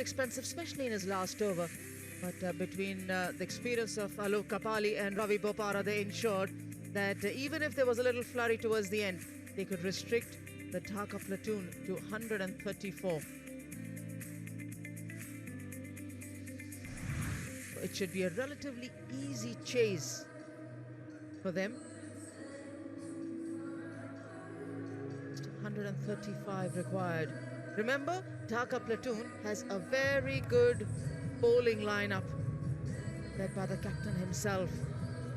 expensive, especially in his last over. But between the experience of Alok Kapali and Ravi Bopara, they ensured that even if there was a little flurry towards the end, they could restrict the Dhaka platoon to 134. It should be a relatively easy chase for them. Just 135 required. Remember, Dhaka platoon has a very good bowling lineup led by the captain himself,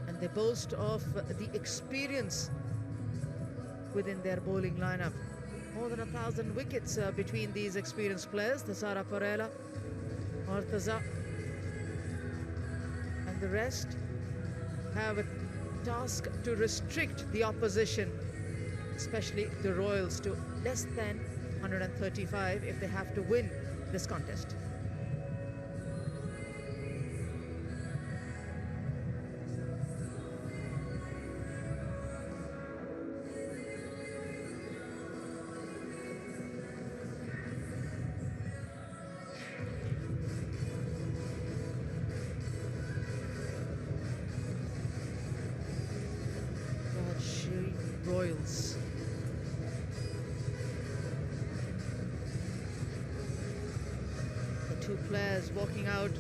and they boast of the experience within their bowling lineup. More than 1,000 wickets between these experienced players, Thasara Parela, Murtaza, and the rest have a task to restrict the opposition, especially the Royals, to less than 135 if they have to win this contest. Rajshahi Royals. The two players walking out.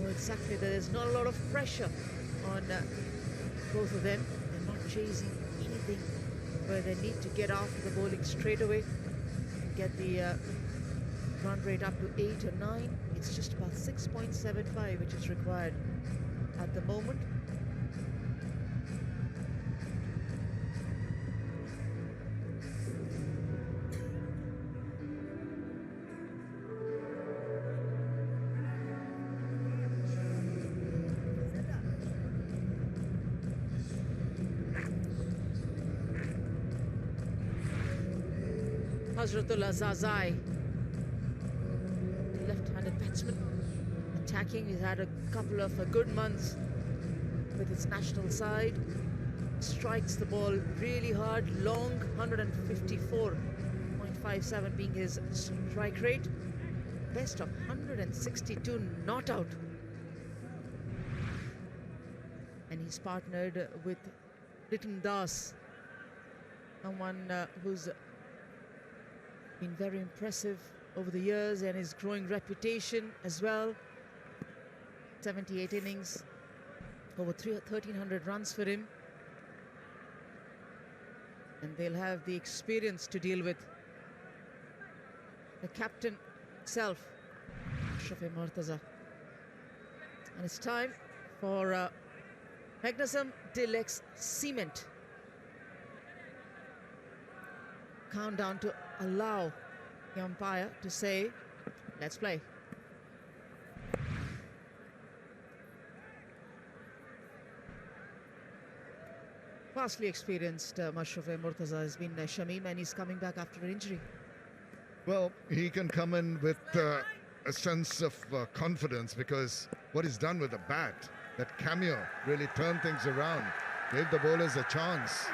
Oh, exactly. There is not a lot of pressure on both of them. They're not chasing anything where they need to get after the bowling straight away and get the run rate up to 8 or 9. It's just about 6.75 which is required at the moment. Hazratullah Zazai, left-handed batsman, attacking. He's had a couple of good months with his national side. Strikes the ball really hard, long, 154.57 being his strike rate. Best of 162 not out. And he's partnered with Ritan Das, someone who's been very impressive over the years and his growing reputation as well. 78 innings, over 1,300 runs for him. And they'll have the experience to deal with. The captain himself, Shafi Murtaza. And it's time for Magnusum Deluxe Cement. Countdown to allow the umpire to say, let's play. Vastly experienced Mashrafe Murtaza has been Shamim, and he's coming back after an injury. Well, he can come in with a sense of confidence, because what he's done with the bat, that cameo, really turned things around, gave the bowlers a chance.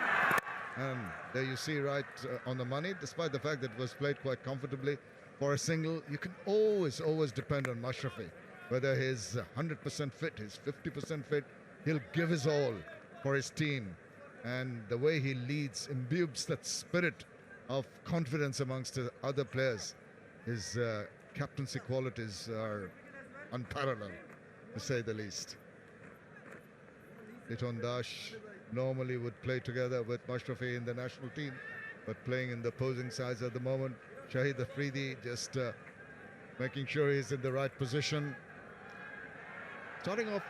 And there you see right on the money, despite the fact that it was played quite comfortably for a single. You can always depend on Mashrafi. Whether he's 100% fit, he's 50% fit, he'll give his all for his team. And the way he leads imbues that spirit of confidence amongst the other players. His captaincy qualities are unparalleled, to say the least. Liton Dash normally would play together with Mashrafi in the national team, but playing in the opposing sides at the moment. Shahid Afridi just making sure he's in the right position. Starting off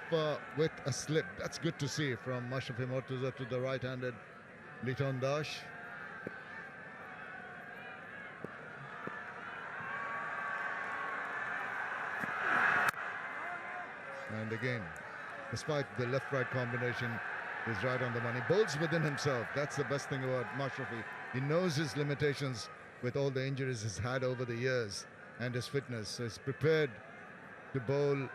with a slip. That's good to see from Mashrafi Murtaza to the right-handed Liton Dash. And again, despite the left-right combination, he's right on the money. Bowls within himself. That's the best thing about Mashrafi. He knows his limitations with all the injuries he's had over the years and his fitness. So he's prepared to bowl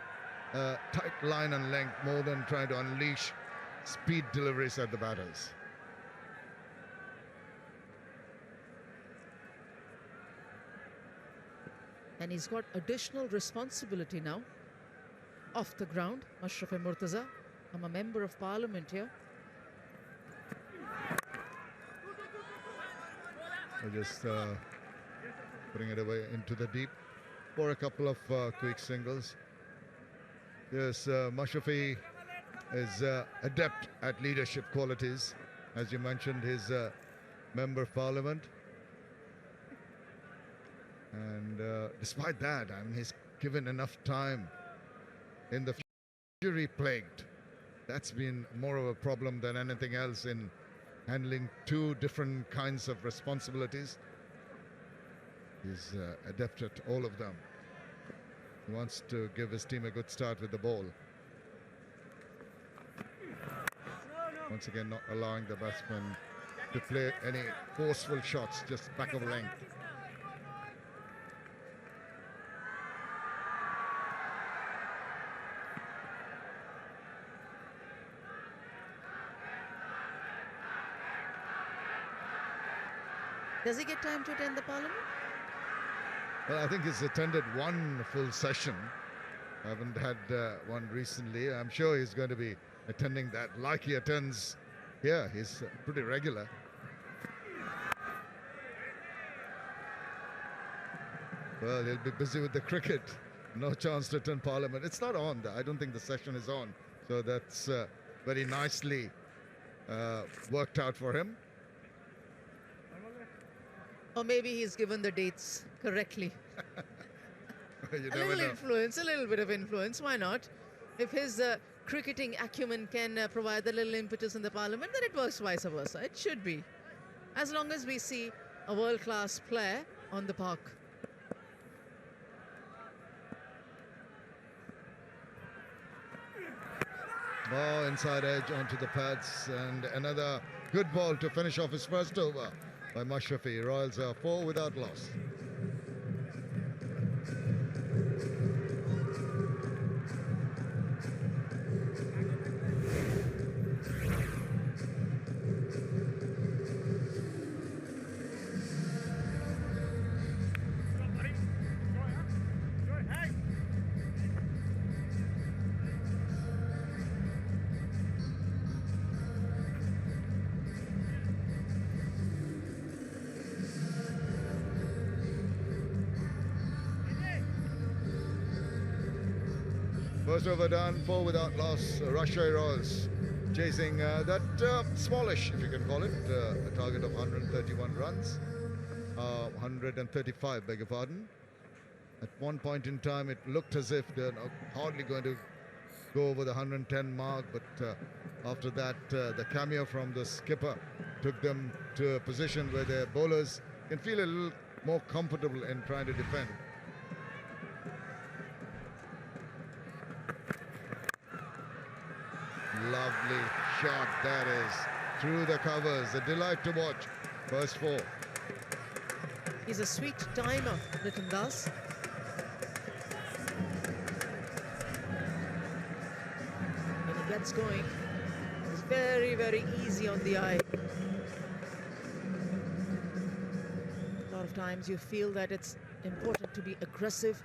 tight line and length more than trying to unleash speed deliveries at the batters. And he's got additional responsibility now. Off the ground, Mashraf Murtaza. I'm a member of parliament here. We're just putting it away into the deep for a couple of quick singles. Yes, Mashrafi is adept at leadership qualities. As you mentioned, he's a member of parliament. And despite that, I mean, he's given enough time in the injury plagued. That's been more of a problem than anything else in handling two different kinds of responsibilities. He's adept at all of them. He wants to give his team a good start with the ball. Once again, not allowing the batsman to play any forceful shots, just back of length. Does he get time to attend the parliament? Well, I think he's attended one full session. I haven't had one recently. I'm sure he's going to be attending that like he attends here. He's pretty regular. Well, he'll be busy with the cricket. No chance to attend parliament. It's not on. I don't think the session is on. So that's very nicely worked out for him. Or maybe he's given the dates correctly. A little influence, a little bit of influence. Why not? If his cricketing acumen can provide a little impetus in the parliament, then it works vice versa. It should be. As long as we see a world-class player on the park. Ball inside edge onto the pads, and another good ball to finish off his first over by Mashrafi. Royals are 4 without loss. First over done, 4 without loss. Rajshahi Royals chasing that smallish, if you can call it, a target of 131 runs. 135, beg your pardon. At one point in time, it looked as if they're hardly going to go over the 110 mark, but after that, the cameo from the skipper took them to a position where their bowlers can feel a little more comfortable in trying to defend. Lovely shot that is, through the covers, a delight to watch. First 4. He's a sweet timer, Litton Das. When he gets going, it's very, very easy on the eye. A lot of times you feel that it's important to be aggressive,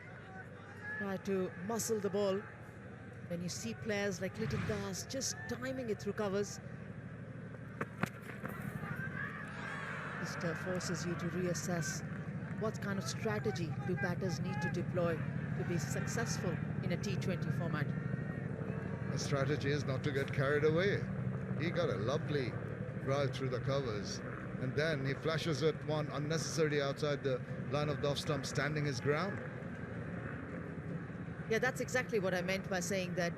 try to muscle the ball. When you see players like Litton Das just timing it through covers, just forces you to reassess what kind of strategy do batters need to deploy to be successful in a T20 format. The strategy is not to get carried away. He got a lovely drive through the covers, and then he flashes at one unnecessarily outside the line of the off stump, standing his ground. Yeah, that's exactly what I meant by saying that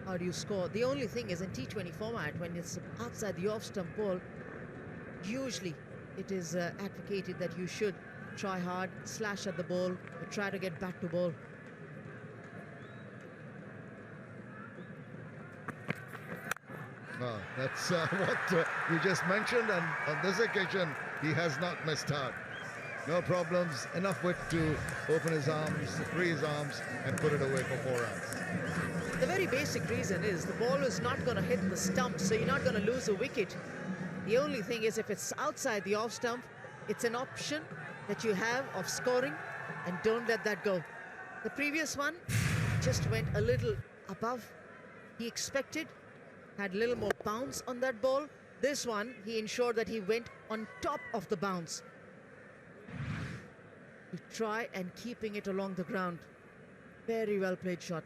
how do you score? The only thing is in T20 format, when it's outside the off-stump ball, usually it is advocated that you should try hard, slash at the ball, or try to get back to ball. Well, that's what you just mentioned, and on this occasion, he has not missed out. No problems, enough width to open his arms, free his arms, and put it away for 4 runs. The very basic reason is the ball is not going to hit the stump, so you're not going to lose a wicket. The only thing is if it's outside the off stump, it's an option that you have of scoring and don't let that go. The previous one just went a little above. He expected, had a little more bounce on that ball. This one, he ensured that he went on top of the bounce to try and keeping it along the ground. Very well played shot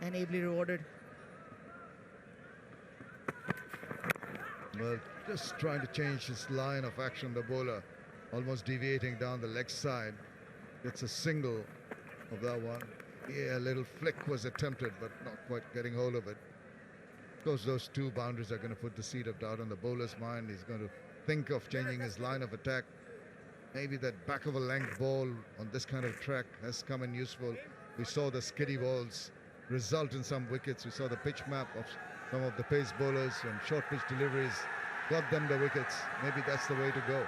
and ably rewarded. Well, just trying to change his line of action, the bowler, almost deviating down the leg side. Gets a single of that one. Yeah, a little flick was attempted, but not quite getting hold of it. Of course, those two boundaries are going to put the seed of doubt on the bowler's mind. He's going to think of changing his line of attack. Maybe that back of a length ball on this kind of track has come in useful. We saw the skiddy balls result in some wickets. We saw the pitch map of some of the pace bowlers and short pitch deliveries got them the wickets. Maybe that's the way to go.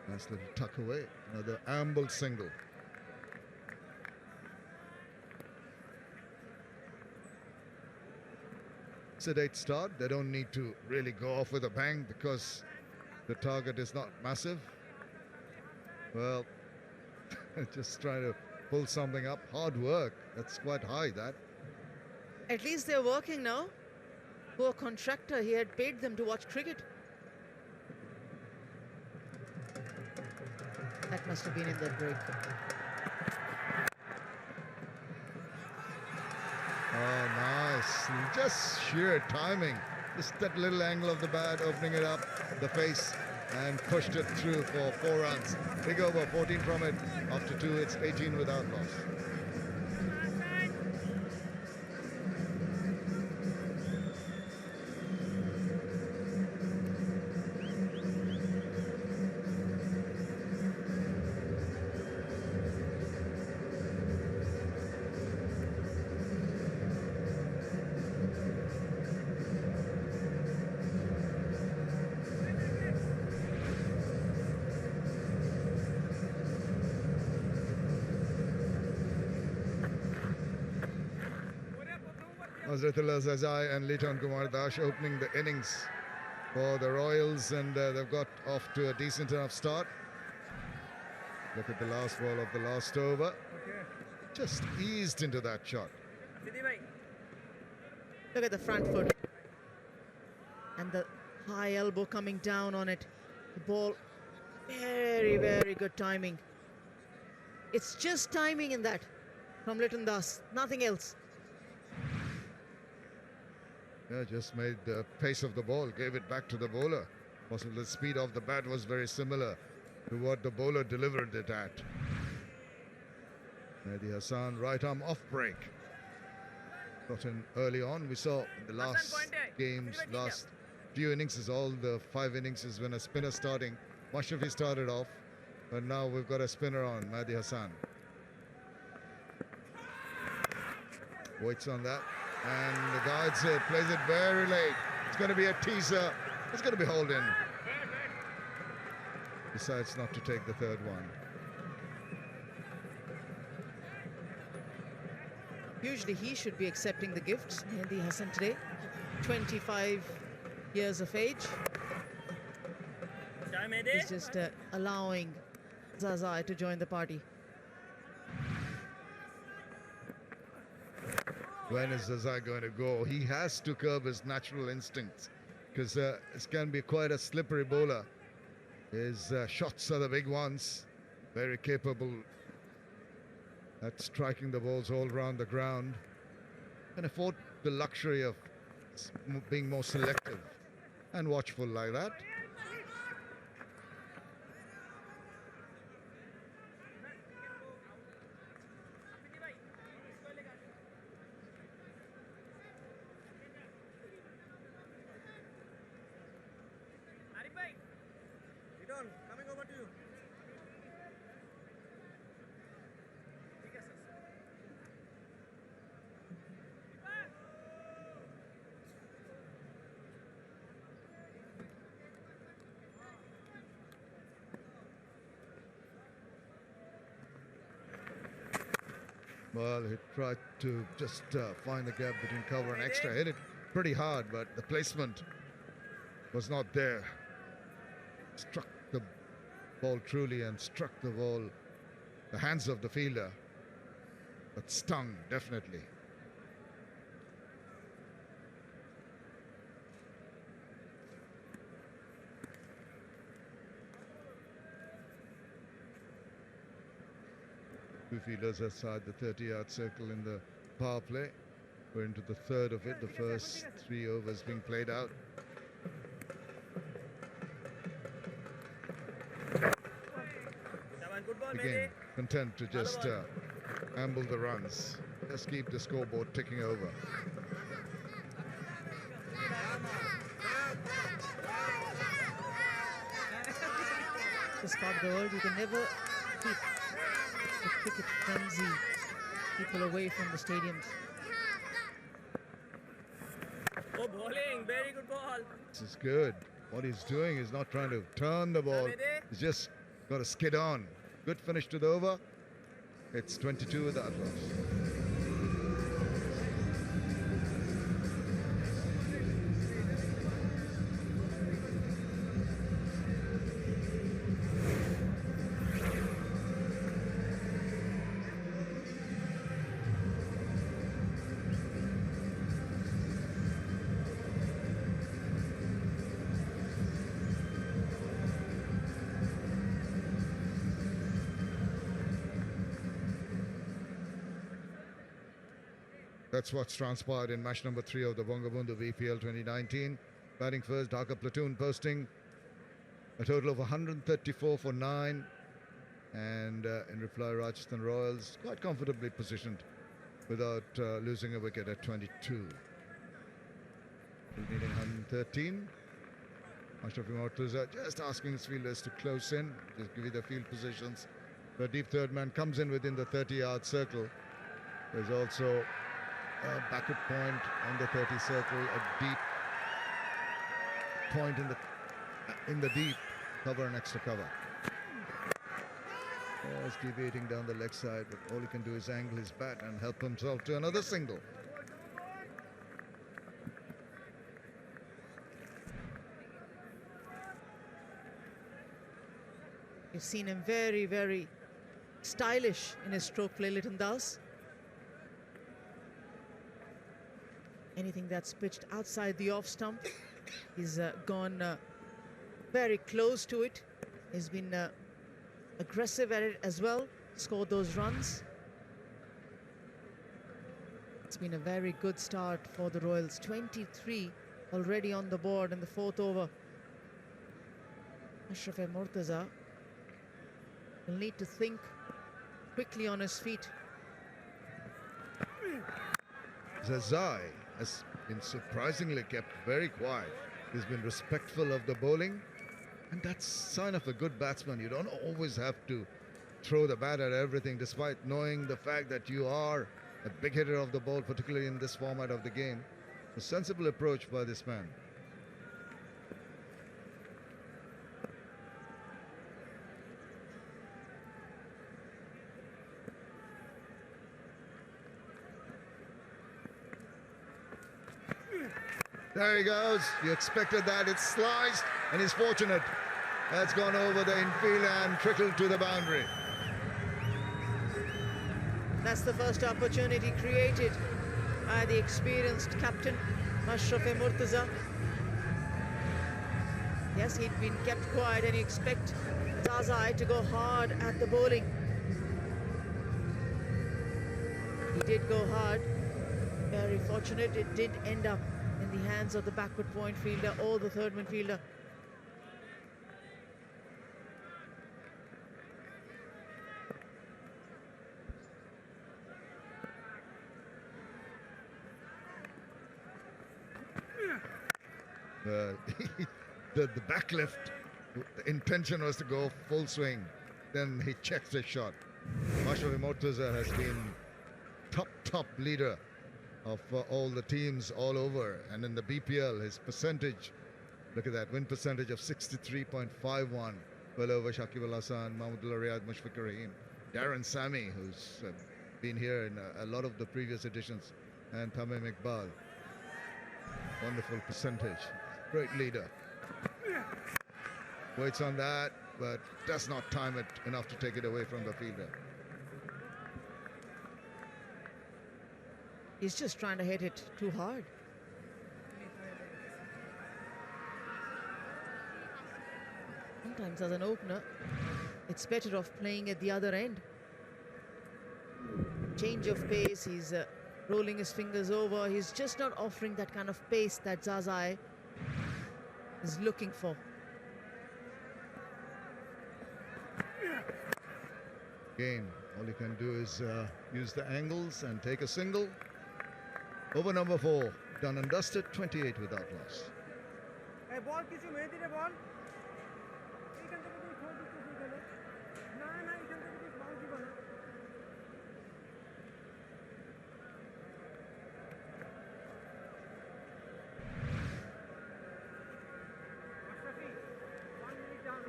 Nice little tuck away. Another amble single. Sedate start. They don't need to really go off with a bang because the target is not massive. Well, just trying to pull something up. Hard work. That's quite high, that. At least they're working now. Poor contractor, he had paid them to watch cricket. That must have been in that break. Oh, nice. Just sheer timing. Just that little angle of the bat, opening it up, the face, and pushed it through for 4 runs. Big over, 14 from it. After 2, it's 18 without loss. Hazratullah Zazai and Liton Kumar Dash opening the innings for the Royals, and they've got off to a decent enough start. Look at the last ball of the last over. Just eased into that shot. Look at the front foot. And the high elbow coming down on it. The ball, very, very good timing. It's just timing in that from Liton Das, nothing else. Yeah, just made the pace of the ball, gave it back to the bowler. Possibly the speed of the bat was very similar to what the bowler delivered it at. Mehdi Hassan, right arm off break. Got in early on. We saw in the last games, last few innings, all the 5 innings is when a spinner starting. Mashrafi started off, but now we've got a spinner on, Mehdi Hassan. Waits on that. And the guides it, plays it very late. It's going to be a teaser. It's going to be hauled in. Decides not to take the third one. Usually he should be accepting the gifts, Mehdi Hassan today. 25 years of age. He's just allowing Zazai to join the party. When is Zazai going to go? He has to curb his natural instincts because this can be quite a slippery bowler. His shots are the big ones. Very capable at striking the balls all around the ground. Can afford the luxury of being more selective and watchful like that. Coming over to you. Well, he tried to just find the gap between cover and extra. Hit it pretty hard, but the placement was not there. Struck the ball truly and struck the ball, the hands of the fielder, but stung definitely. Two fielders outside the 30-yard circle in the power play. We're into the third of it, the first 3 overs being played out. Again, content to just amble the runs. Just keep the scoreboard ticking over. This part of the world, you can never keep the cricket frenzy people away from the stadiums. Oh, bowling, very good ball. This is good. What he's doing is not trying to turn the ball. He's just got to skid on. Good finish to the over. It's 22 without loss. That's what's transpired in match number 3 of the Bangabandhu BPL 2019. Batting first, Dhaka Platoon posting a total of 134 for 9. And in reply, Rajasthan Royals quite comfortably positioned without losing a wicket at 22. Needing 113. Ashraf Mortuza just asking his fielders to close in, just give you the field positions. The deep third man comes in within the 30-yard circle. There's also a backward point on the 30 circle, a deep point in the deep cover and extra cover. Just deviating down the leg side, but all he can do is angle his bat and help himself to another single. You've seen him very, very stylish in his stroke play, Liton Das. Anything that's pitched outside the off stump, he's gone very close to it. He's been aggressive at it as well, scored those runs. It's been a very good start for the Royals. 23 already on the board in the 4th over. Ashraf Mortuza will need to think quickly on his feet. Zazai has been surprisingly kept very quiet. He's been respectful of the bowling, and that's sign of a good batsman. You don't always have to throw the bat at everything, despite knowing the fact that you are a big hitter of the ball, particularly in this format of the game. A sensible approach by this man. There he goes. You expected that. It's sliced, and he's fortunate. That's gone over the infield and trickled to the boundary. That's the first opportunity created by the experienced captain, Ashraf Mortuza. Yes, he'd been kept quiet, and you expect Zazai to go hard at the bowling. He did go hard. Very fortunate. It did end up in the hands of the backward point fielder or the third man fielder. The back lift, the intention was to go full swing. Then he checks his shot. Ashraf Mortuza has been top leader of all the teams all over, and in the BPL his percentage, look at that, win percentage of 63.51, well over Shakib Al Hasan, Mahmudullah Riyad, Mushfiqur Rahim, Darren Sammy, who's been here in a lot of the previous editions, and Tamim Iqbal. Wonderful percentage. Great leader. Waits on that, but does not time it enough to take it away from the fielder. He's just trying to hit it too hard. Sometimes as an opener, it's better off playing at the other end. Change of pace, he's rolling his fingers over. He's just not offering that kind of pace that Zazai is looking for. Again, all you can do is use the angles and take a single. Over number 4, done and dusted, 28 without loss. Hey, ball kichu mehdi re ball. Ekan theke তুমি ছোট কিছু গেল না না এখান থেকে তুমি বল দিবা না মাশরাফি 1 minute down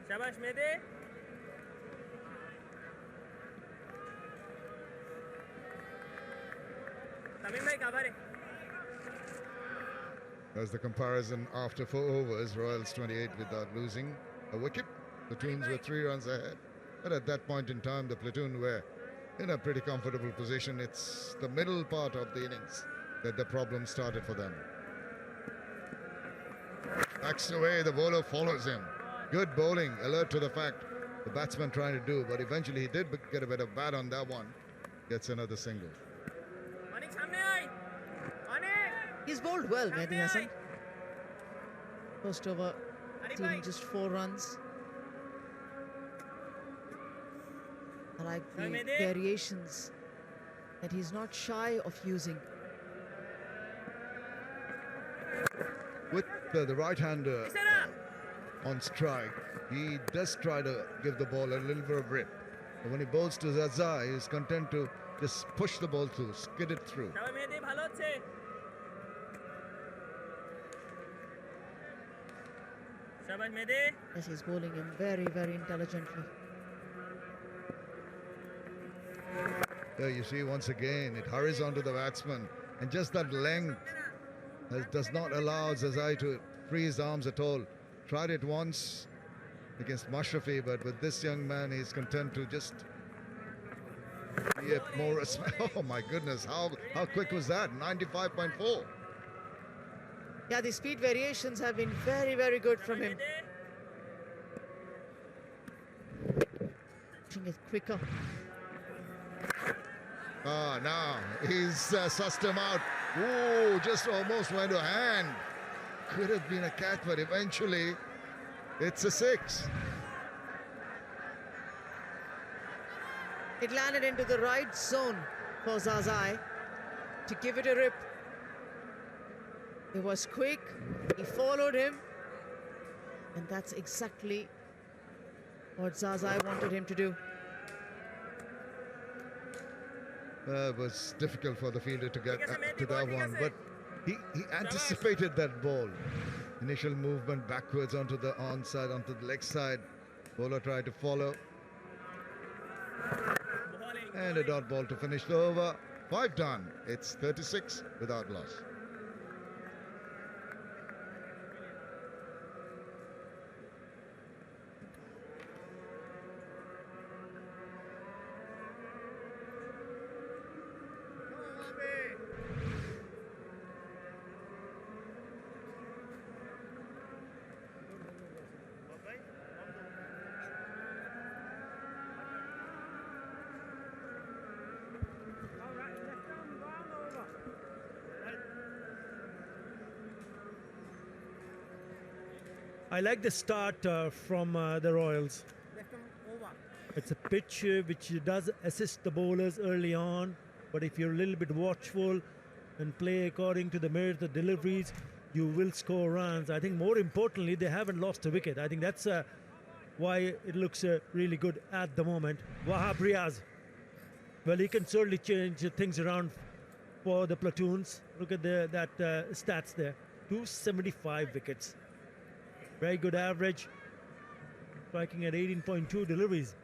শাবাশ মেহদি তামিম ভাই কাভারে As the comparison after 4 overs, Royals 28 without losing a wicket. Platoons were 3 runs ahead. But at that point in time, the platoon were in a pretty comfortable position. It's the middle part of the innings that the problem started for them. Backs away, the bowler follows him. Good bowling, alert to the fact the batsman trying to do, but eventually he did get a bit of bat on that one. Gets another single. He's bowled well, Mehdi Hasan. First over, stealing just 4 runs. I like the variations that he's not shy of using. With the right-hander on strike, he does try to give the ball a little bit of rip. But when he bowls to Zazai, he's content to just push the ball through, skid it through. Yes, he's bowling him very, very intelligently. There you see once again, it hurries onto the batsman, and just that length does not allow Zazai to free his arms at all. Tried it once against Mashrafi, but with this young man, he's content to just be more. Oh my goodness, how quick was that? 95.4. Yeah, the speed variations have been very, very good from him. Pushing it quicker. Now he's sussed him out. Ooh, just almost went to hand. Could have been a catch, but eventually it's a 6. It landed into the right zone for Zazai to give it a rip. It was quick, he followed him, and that's exactly what Zazai wanted him to do. It was difficult for the fielder to get to that one, but he anticipated that ball. Initial movement backwards onto the onside, onto the leg side. Bowler tried to follow. And a dot ball to finish the over. 5 done. It's 36 without loss. I like the start from the Royals. It's a pitch which does assist the bowlers early on, but if you're a little bit watchful and play according to the merit of deliveries, you will score runs. I think more importantly, they haven't lost a wicket. I think that's why it looks really good at the moment. Wahab Riaz, well, he can certainly change things around for the platoons. Look at that stats there, 275 wickets. Very good average, striking at 18.2 deliveries.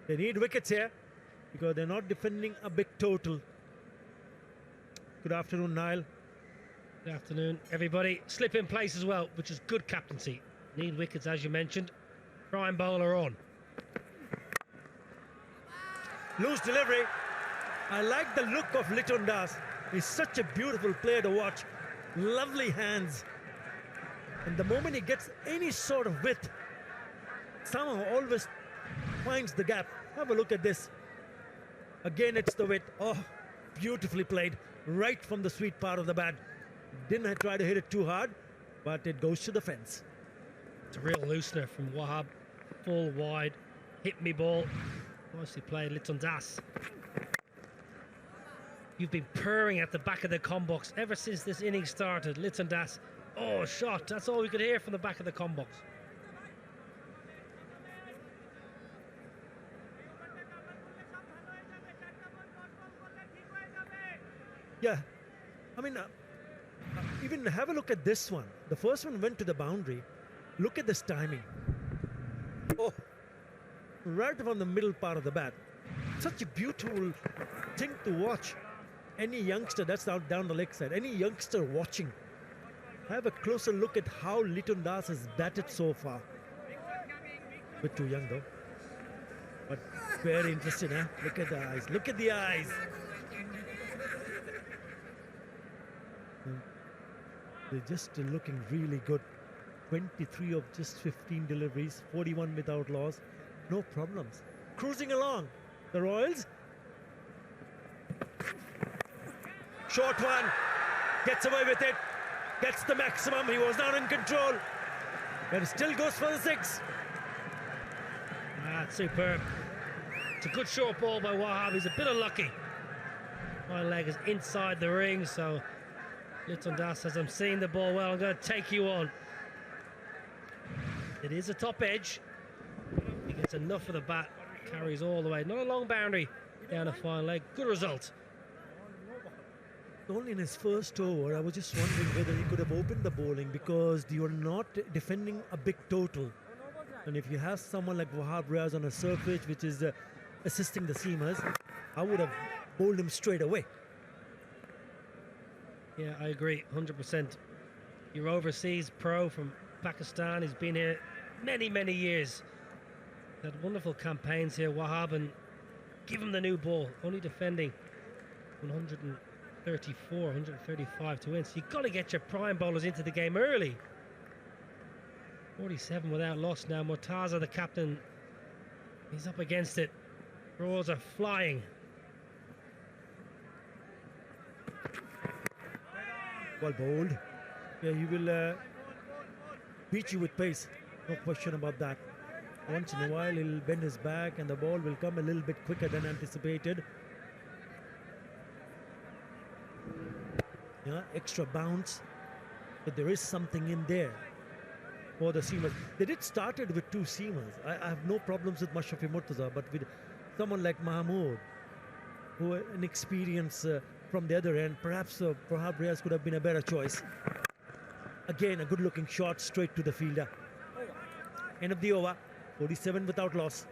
They need wickets here because they're not defending a big total. Good afternoon, Niall. Good afternoon, everybody. Slip in place as well, which is good captaincy. Need wickets, as you mentioned. Prime bowler on. Loose delivery. I like the look of Litton Das. He's such a beautiful player to watch. Lovely hands. And the moment he gets any sort of width, somehow always finds the gap. Have a look at this. Again, it's the width. Oh, beautifully played. Right from the sweet part of the bat. Didn't try to hit it too hard, but it goes to the fence. It's a real loosener from Wahab. Full wide. Hit me ball. Nicely played, Litton Das. You've been purring at the back of the com box ever since this innings started. Litton Das. Oh, shot. That's all we could hear from the back of the com box. Yeah, I mean, even have a look at this one. The first one went to the boundary. Look at this timing. Oh, right from the middle part of the bat. Such a beautiful thing to watch. Any youngster that's out down the leg side, any youngster watching, have a closer look at how Litton Das has batted so far. A bit too young though, but very interesting, huh? Look at the eyes. Look at the eyes. They're just looking really good. 23 of just 15 deliveries, 41 without loss, no problems. Cruising along, the Royals. Short one, gets away with it, gets the maximum. He was not in control, but it still goes for the 6. That's superb. It's a good short ball by Wahab. He's a bit unlucky. My leg is inside the ring, so Litton Das says, I'm seeing the ball well, I'm going to take you on. It is a top edge. He gets enough of the bat, carries all the way. Not a long boundary down the fine leg. Good result. Only in his first over, I was just wondering whether he could have opened the bowling, because you are not defending a big total. And if you have someone like Wahab Riaz on a surface which is assisting the seamers, I would have bowled him straight away. Yeah, I agree, 100%. Your overseas pro from Pakistan, he's been here many, many years. Had wonderful campaigns here, Wahab, and give him the new ball. Only defending 134, 135 to win. So you've got to get your prime bowlers into the game early. 47 without loss now. Murtaza, the captain, he's up against it. Draws are flying. Well bowled. Yeah, he will beat you with pace. No question about that. Once in a while, he'll bend his back and the ball will come a little bit quicker than anticipated. Yeah, extra bounce. But there is something in there for the seamers. They did started with 2 seamers. I have no problems with Mashrafi Murtaza, but with someone like Mahmood, who an experience from the other end, perhaps Riaz could have been a better choice. Again, a good-looking shot straight to the fielder. End of the over, 47 without loss.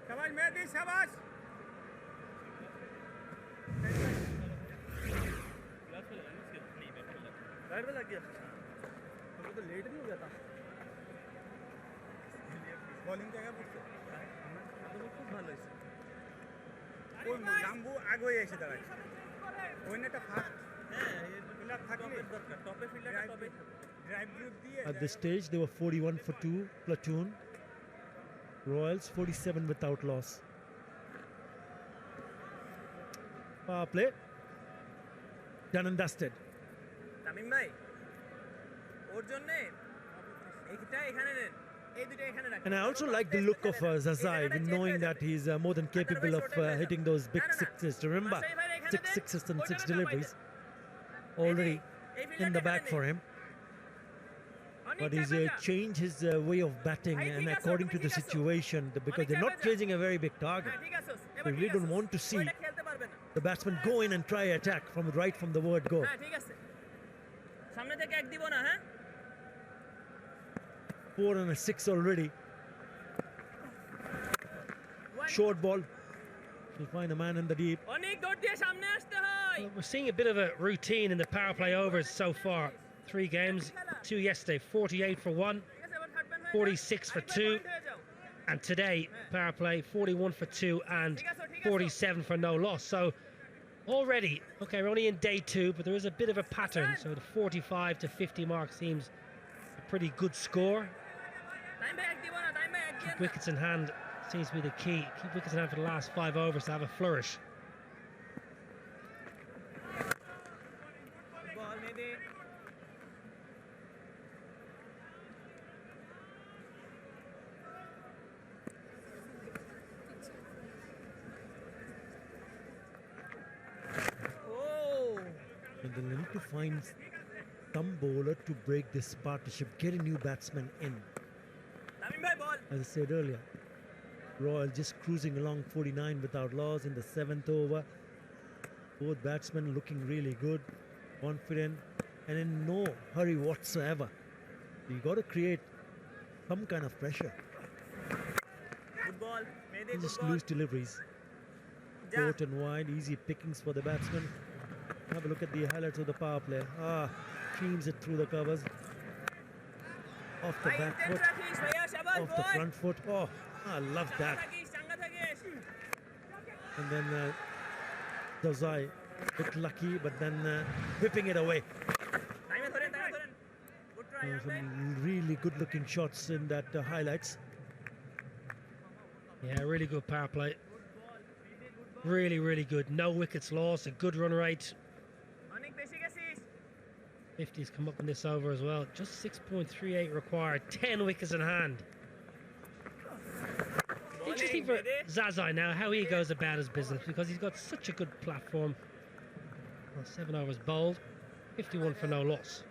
शाबाश मेहदी शाबाश right पे लग गया तो late नहीं हो गया था बॉलिंग জায়গা পড়ছে তো খুব ভালো হয়েছে ওই জাম্বু আগে এসে দাঁড়ায় ওইনাটা ফাস্ট হ্যাঁ ফিল্ডার থাকলে দরকার টপে ফিল্ডারটা টপে ড্রাইভ গ্রুপ দিয়ে At this stage, they were 41 for 2, platoon. Royals 47 without loss. Power play. Done and dusted. Tamim ভাই ওর জন্য এইটা এখানে নেন এই দুটো এখানে রাখেন And I also like the look of Zazaid, knowing that he's more than capable of hitting those big sixes. Remember, 6 sixes and 6 deliveries already in the bag for him. But he's changed his way of batting and according to the situation, because they're not chasing a very big target. They really don't want to see the batsman go in and try attack from right from the word go. সামনে থেকে এক দিব না হ্যাঁ 4 and a 6 already. short ball. He'll find a man in the deep. Well, we're seeing a bit of a routine in the power play overs so far. 3 games, 2 yesterday, 48 for 1, 46 for 2, and today power play 41 for 2 and 47 for no loss. So already, okay, we're only in day 2, but there is a bit of a pattern. So the 45 to 50 mark seems a pretty good score. Keep wickets in hand seems to be the key. Keep wickets in hand for the last 5 overs to have a flourish. And they'll need to find some bowler to break this partnership, get a new batsman in. As I said earlier, Royal just cruising along 49 without loss in the 7th over. Both batsmen looking really good, confident, and in no hurry whatsoever. You got to create some kind of pressure. Good ball. You just lose deliveries. Short and wide, easy pickings for the batsman. Have a look at the highlights of the power play. Streams it through the covers. Off the back foot, off the front foot. Oh, I love that. And then Dozai, a bit lucky, but then whipping it away. Some really good looking shots in that highlights. Yeah, really good power play. Really, really good. No wickets lost, a good run rate. 50's come up in this over as well. Just 6.38 required, 10 wickets in hand. Interesting for Zazai now, how he goes about his business, because he's got such a good platform. Well, 7 overs bowled, 51 for no loss.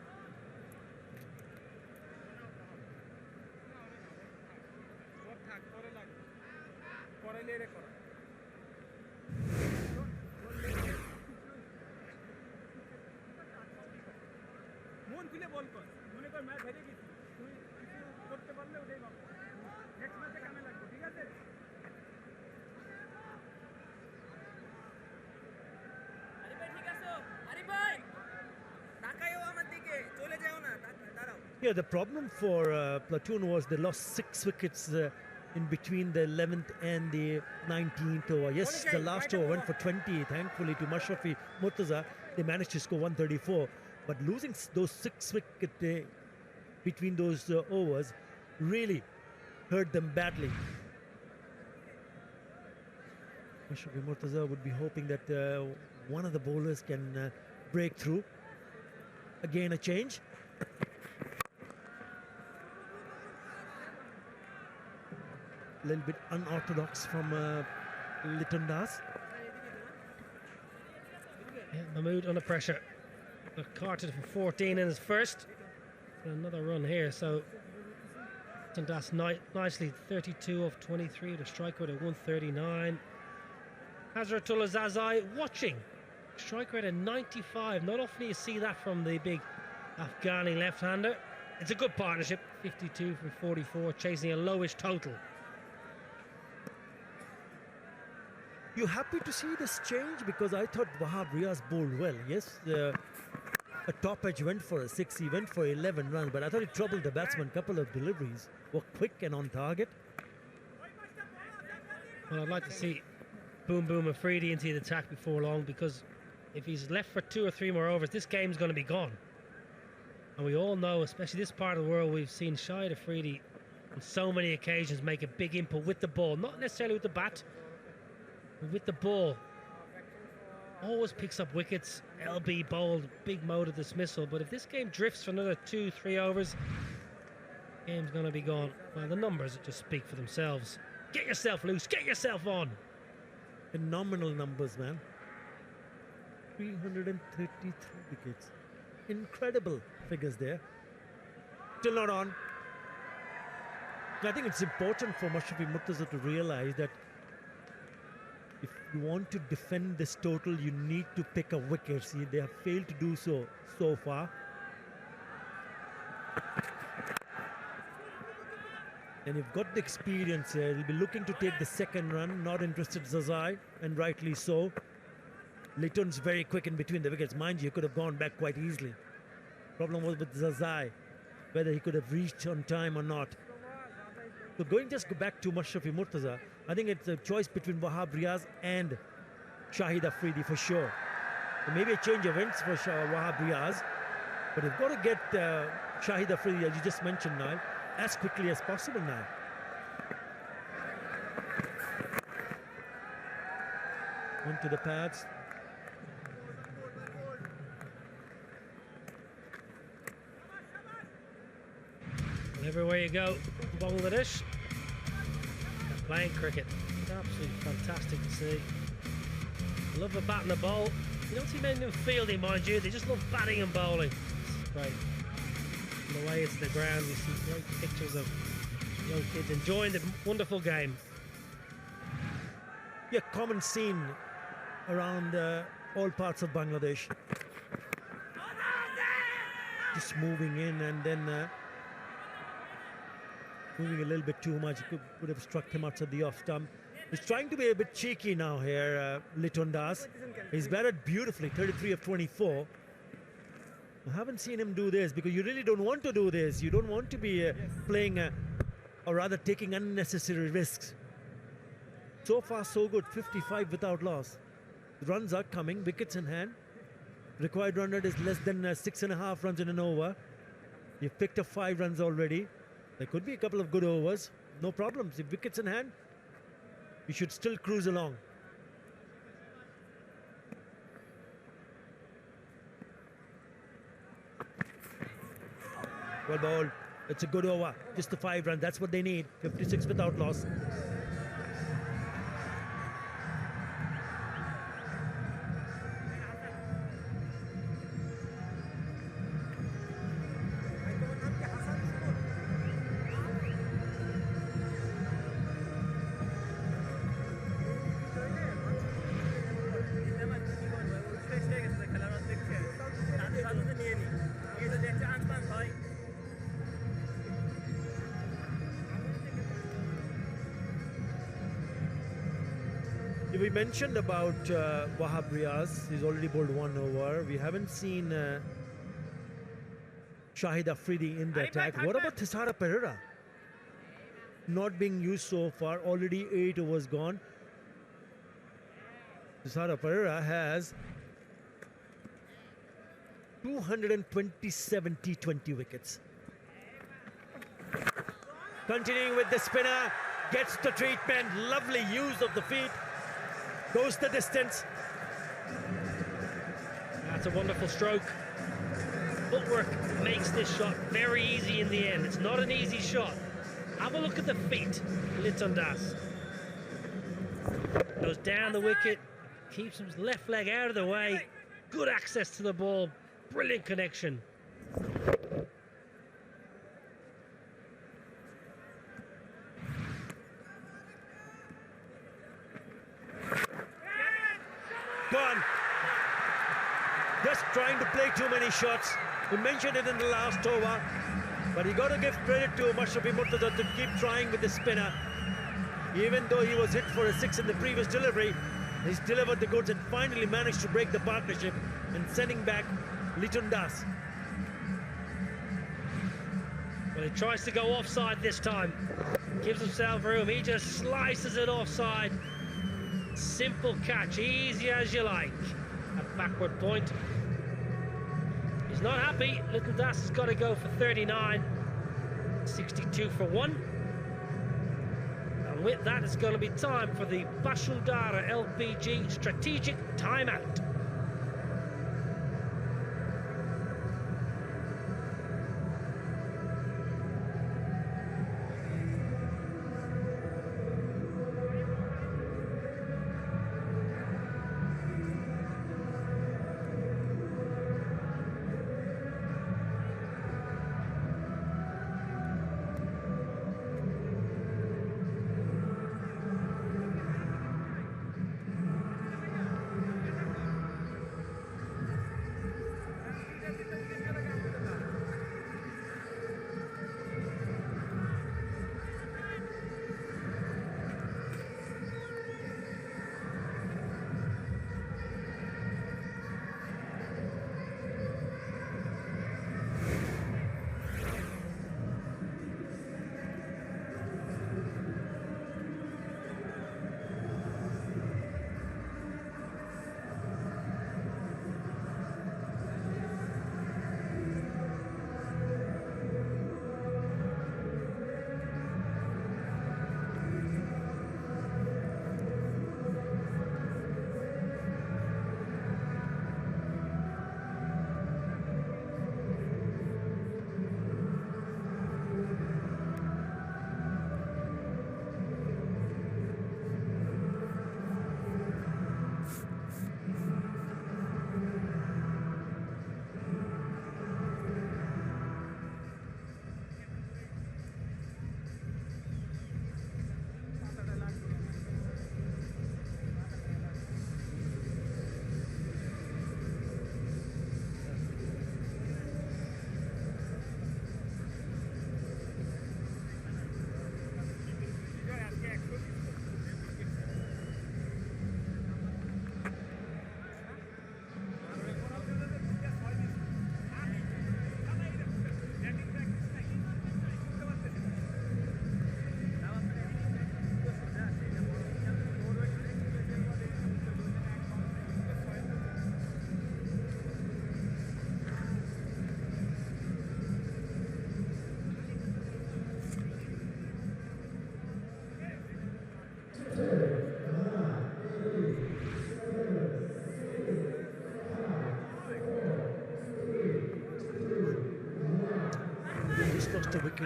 Yeah, the problem for Platoon was they lost 6 wickets in between the 11th and the 19th over. Yes, the last over went for 20, thankfully, to Mashrafi Murtaza. They managed to score 134. But losing those 6 wickets between those overs really hurt them badly. Mashrafi Murtaza would be hoping that one of the bowlers can break through. Again, a change. A little bit unorthodox from Litton Das. Yeah, Mahmood under pressure. Carted for 14 in his first. Another run here, so Litton Das nicely 32 off 23 to strike rate at 139. Hazratullah Zazai watching. Strike rate at 95. Not often you see that from the big Afghani left-hander. It's a good partnership. 52 from 44, chasing a lowish total. You happy to see this change? Because I thought Wahab Riaz bowled well. Yes, a top edge went for a 6. He went for 11 runs, but I thought it troubled the batsman. Couple of deliveries were quick and on target. Well, I'd like to see Boom Boom Afridi into the attack before long, because if he's left for 2 or 3 more overs, this game's going to be gone. And we all know, especially this part of the world, we've seen Shahid Afridi on so many occasions make a big input with the ball, not necessarily with the bat, but with the ball. Always picks up wickets. LB bowled, big mode of dismissal. But if this game drifts for another 2, 3 overs, game's going to be gone. Well, the numbers just speak for themselves. Get yourself loose, get yourself on. Phenomenal numbers, man. 333 wickets. Incredible figures there. Still not on. I think it's important for Mashrafi Murtaza to realize that if you want to defend this total, you need to pick up wickets. They have failed to do so far. And you've got the experience here. He'll be looking to take the second run. Not interested, Zazai, and rightly so. Litun's very quick in between the wickets. Mind you, he could have gone back quite easily. Problem was with Zazai, whether he could have reached on time or not. So go back to Mashrafi Murtaza, I think it's a choice between Wahab Riaz and Shahid Afridi for sure. So maybe a change of ends for Wahab Riaz, but you've got to get Shahid Afridi, as you just mentioned now, as quickly as possible now. Onto the pads. Everywhere you go, Bangladesh, they're playing cricket. It's absolutely fantastic to see. I love the bat and the bowl. You don't see many of them fielding, mind you. They just love batting and bowling. It's great. On the way into the ground, you see great pictures of young kids enjoying the wonderful game. Yeah, common scene around all parts of Bangladesh. Just moving in and then moving a little bit too much. Could have struck him outside the off stump. He's trying to be a bit cheeky now here, Liton Das. He's batted beautifully, 33 of 24. I haven't seen him do this because you really don't want to do this. You don't want to be playing, or rather taking unnecessary risks. So far, so good. 55 without loss. Runs are coming, wickets in hand. Required run rate is less than 6.5 runs in an over. You've picked up 5 runs already. There could be a couple of good overs. No problems. If wickets in hand, you should still cruise along. Well bowled. It's a good over. Just the 5 runs. That's what they need. 56 without loss. We mentioned about Wahab Riaz. He's already bowled 1 over. We haven't seen Shahid Afridi in the attack. What about Thisara Pereira? Not being used so far. Already 8 overs gone. Thisara Pereira has 227 T20 wickets. Continuing with the spinner. Gets the treatment. Lovely use of the feet. Goes the distance. That's a wonderful stroke. Footwork makes this shot very easy in the end. It's not an easy shot. Have a look at the feet, Liton Das. Goes down the wicket, keeps his left leg out of the way. Good access to the ball, brilliant connection. Gone. Just trying to play too many shots. We mentioned it in the last over, but you got to give credit to Mashrafi Murtaza to keep trying with the spinner. Even though he was hit for a 6 in the previous delivery, he's delivered the goods and finally managed to break the partnership and sending back Liton Das. Well, he tries to go offside this time. Gives himself room. He just slices it offside. Simple catch, easy as you like. At backward point. He's not happy. Liton Das has got to go for 39. 62 for 1. And with that, it's going to be time for the Bashundara LPG strategic timeout.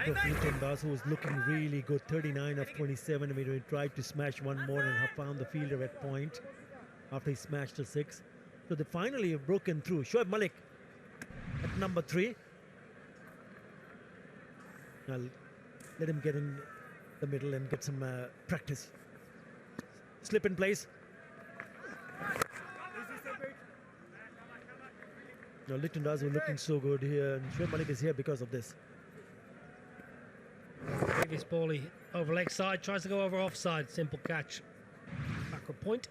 kick of Litton Das, who was looking really good, 39 of 27. I mean, he tried to smash one more and have found the fielder at point after he smashed a 6. So they finally have broken through. Shoaib Malik at number 3. I'll let him get in the middle and get some practice. Slip in place. Now Litton Das were looking so good here, and Shoaib Malik is here because of this. Previous ball, he over leg side, tries to go over offside. Simple catch. Backward point.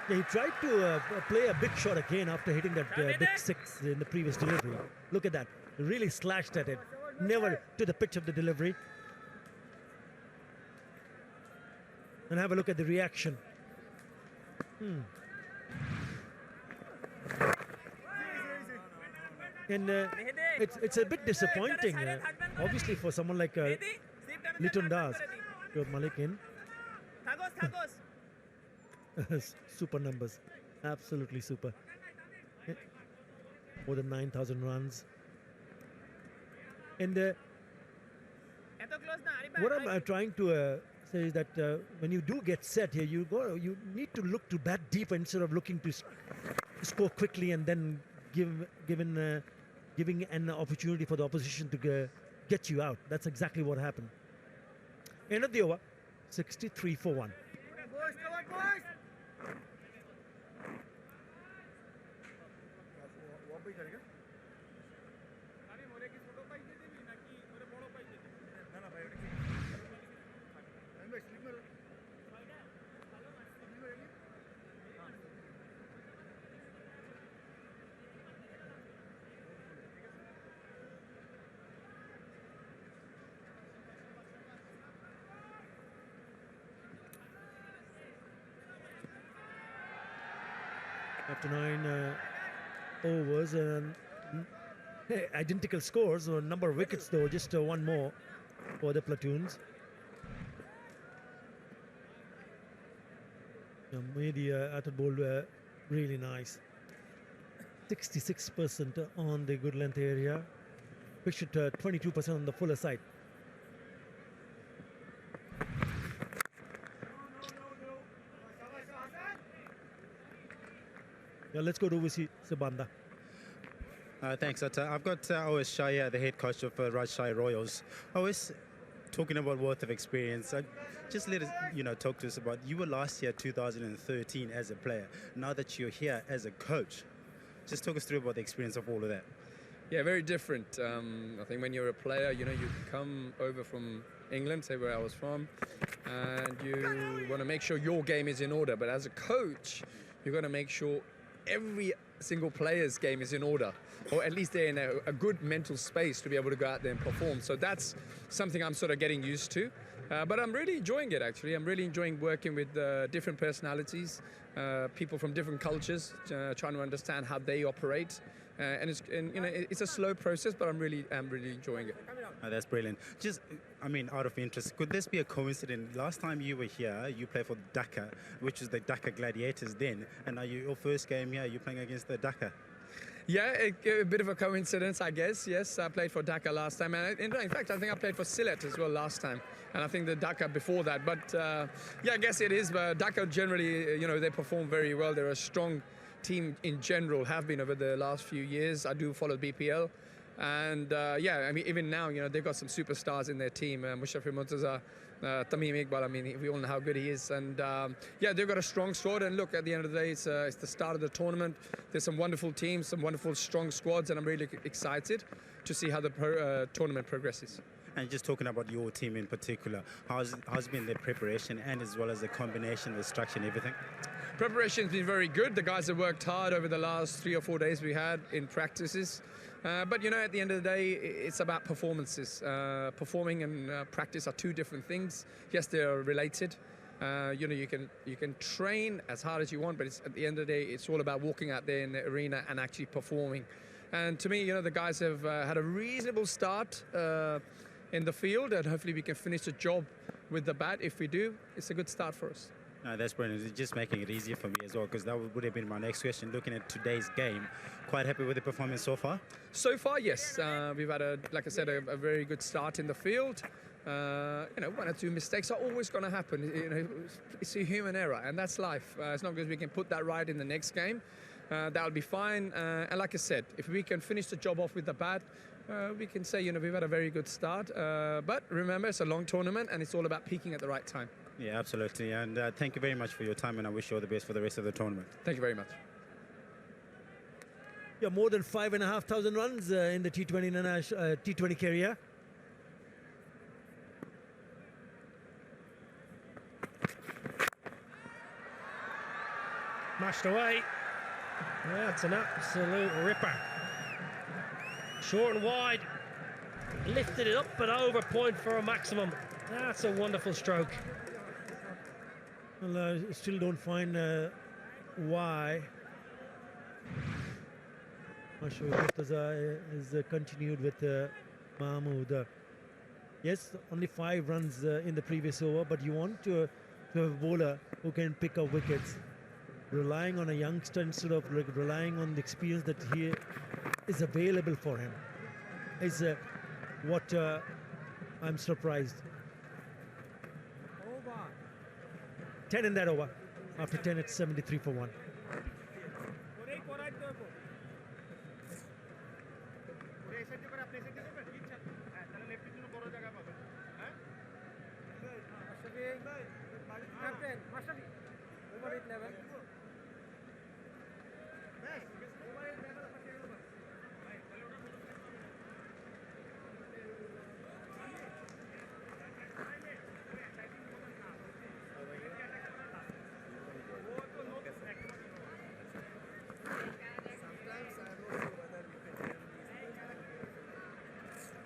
Yeah, he tried to play a big shot again after hitting that big 6 in the previous delivery. Look at that. Really slashed at it. Never to the pitch of the delivery. And have a look at the reaction. And it's a bit disappointing, obviously, for someone like Litton Das. Shoaib Malik in. Super numbers, absolutely super. Yeah. More than 9,000 runs. And what I'm trying to say is that when you do get set here, you need to look to bat deep instead of looking to score quickly and then giving an opportunity for the opposition to get you out. That's exactly what happened. End of the over, 63 for 1. After 9 overs and identical scores, a number of wickets though, just one more for the platoons. Mehdi Atad bowled really nice. 66% on the good length area, pitched at 22% on the fuller side. Yeah, let's go to Visi Sabanda. Thanks, Atta. I've got Awais Shah, the head coach of Rajshahi Royals. Awais, talking about worth of experience, just let us, talk to us about, you were last here 2013 as a player. Now that you're here as a coach, just talk us through about the experience of all of that. Yeah, very different. I think when you're a player, you come over from England, say where I was from, and you want to make sure your game is in order. But as a coach, you're going to make sure every single player's game is in order, or at least they're in a good mental space to be able to go out there and perform. So that's something I'm sort of getting used to. But I'm really enjoying it, actually. I'm really enjoying working with different personalities, people from different cultures, trying to understand how they operate. And it's a slow process, but I'm really enjoying it. Oh, that's brilliant. Just, out of interest, could this be a coincidence? Last time you were here, you played for Dhaka, which is the Dhaka Gladiators then, and now your first game here, you're playing against the Dhaka. Yeah, a bit of a coincidence, I guess. Yes, I played for Dhaka last time, and in fact, I think I played for Sylhet as well last time, and I think the Dhaka before that. But yeah, I guess it is. But Dhaka generally, they perform very well. They're a strong team in general, have been over the last few years. I do follow BPL, and yeah, even now, they've got some superstars in their team. Mushafi Murtaza, Tamim Iqbal. We all know how good he is, and yeah, they've got a strong squad. And look, at the end of the day, it's the start of the tournament. There's some wonderful teams, some wonderful strong squads, and I'm really excited to see how the tournament progresses. And just talking about your team in particular, how's been their preparation, and as well as the combination, the structure and everything? Preparation's been very good. The guys have worked hard over the last 3 or 4 days we had in practices. But at the end of the day, it's about performances. Performing and practice are two different things. Yes, they're related. You can train as hard as you want, but at the end of the day, it's all about walking out there in the arena and actually performing. And to me, the guys have had a reasonable start in the field, and hopefully we can finish the job with the bat. If we do, it's a good start for us. No, that's brilliant. It's just making it easier for me as well, because that would have been my next question. Looking at today's game, quite happy with the performance so far? So far, yes. We've had, like I said, a very good start in the field. You know, one or two mistakes are always going to happen. You know, it's a human error, and that's life. As long as we can put that right in the next game, that'll be fine. And like I said, if we can finish the job off with the bat, we can say, you know, we've had a very good start. But remember, it's a long tournament, and it's all about peaking at the right time. Yeah, absolutely. And thank you very much for your time, and I wish you all the best for the rest of the tournament. Thank you very much. Yeah, more than 5,500 runs in the T20 career. Mashed away. That's an absolute ripper. Short and wide. Lifted it up and over point for a maximum. That's a wonderful stroke. Well, I still don't find why Murtaza is continued with Mahmood. Yes, only 5 runs in the previous over, but you want to have a bowler who can pick up wickets. Relying on a youngster instead of relying on the experience that he is available for him is what I'm surprised. 10 in that over. After 10, it's 73 for 1.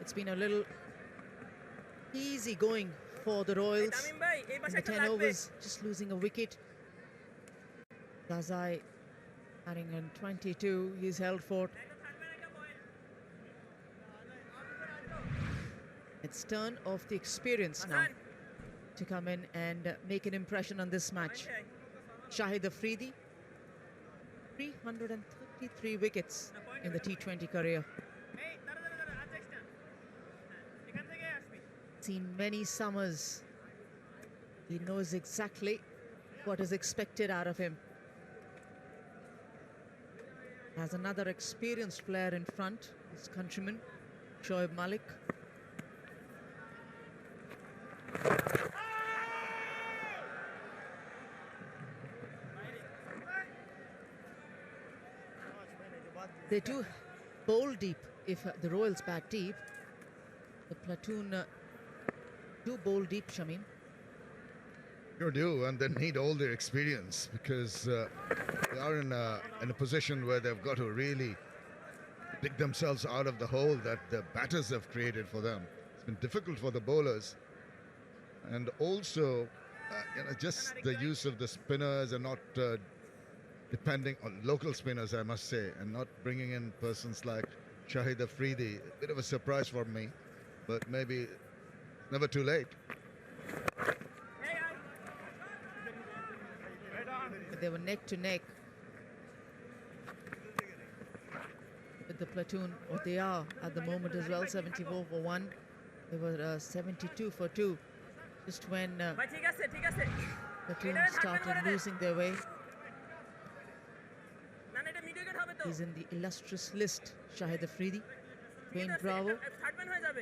It's been a little easy going for the Royals in the 10 overs, just losing a wicket. Lazai batting on 22, he's held fort. It's turn of the experience now to come in and make an impression on this match. Shahid Afridi, 333 wickets in the T20 career. Seen many summers. He knows exactly what is expected out of him. Has another experienced player in front, his countryman, Shoaib Malik. They do bowl deep if the Royals bat deep. The platoon do bowl deep, Shamin. Sure do, and they need all their experience because they are in a position where they've got to really dig themselves out of the hole that the batters have created for them. It's been difficult for the bowlers, and also just the use of the spinners and not depending on local spinners, I must say, and not bringing in persons like Shahid Afridi. A bit of a surprise for me, but maybe never too late. They were neck to neck with the platoon, or they are at the moment as well. 74 for 1. They were 72 for 2. Just when platoon started losing their way. He's in the illustrious list, Shahid Afridi. Dwayne Bravo,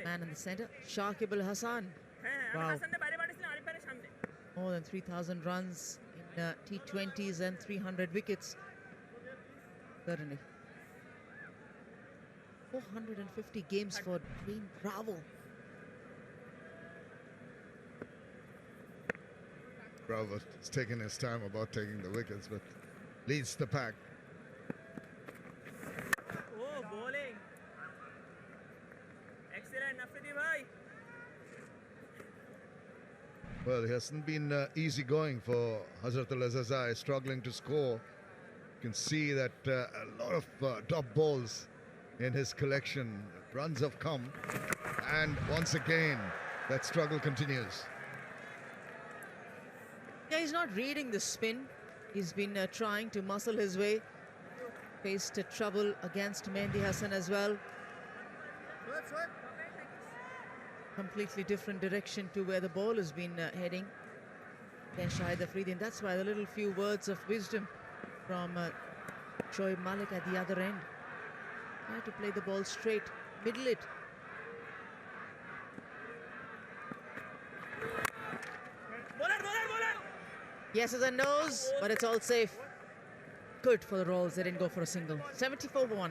man in the center. Shakib Al Hasan. Wow. More than 3,000 runs in T20s and 300 wickets. Certainly. 450 games for Dwayne Bravo. Bravo has taken his time about taking the wickets, but leads the pack. Oh, bowling. Excellent, Afridi bhai. Well, it hasn't been easy going for Hazrat Al-Azazai, struggling to score. You can see that a lot of top balls in his collection. Runs have come, and once again, that struggle continues. Yeah, he's not reading the spin. He's been trying to muscle his way. Faced trouble against Mehdi Hassan as well. Completely different direction to where the ball has been heading. Then Shahid Afridi, and that's why the little few words of wisdom from Shoaib Malik at the other end. Try to play the ball straight, middle it. Yeses and nos, but it's all safe. Good for the Royals, they didn't go for a single. 74-1.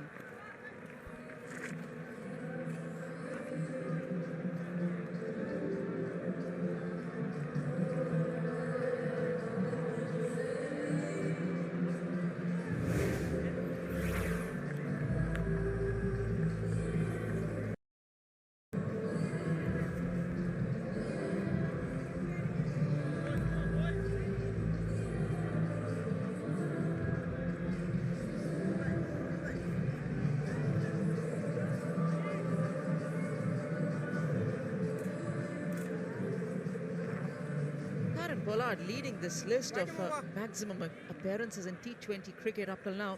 Pollard leading this list of maximum appearances in T20 cricket up till now.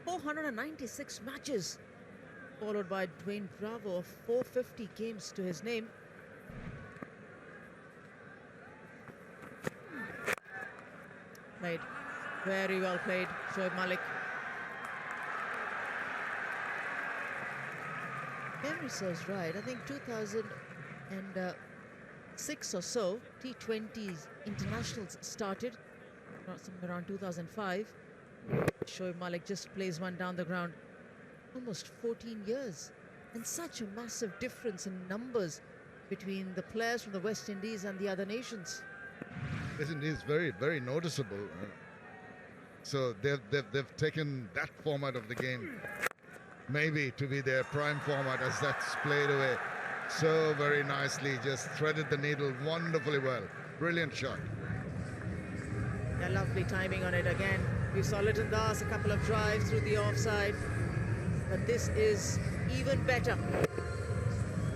496 matches, followed by Dwayne Bravo of 450 games to his name. Played, very well played, Shoaib Malik. Memory serves right, I think 2006 or so, T20s internationals started, somewhere around 2005. Shoaib Malik just plays one down the ground. Almost 14 years. And such a massive difference in numbers between the players from the West Indies and the other nations. West Indies is very, very noticeable. So they've taken that format of the game maybe to be their prime format, as that's played away so very nicely. Just threaded the needle wonderfully well. Brilliant shot. A lovely timing on it again. We saw Liton Das a couple of drives through the offside, but this is even better.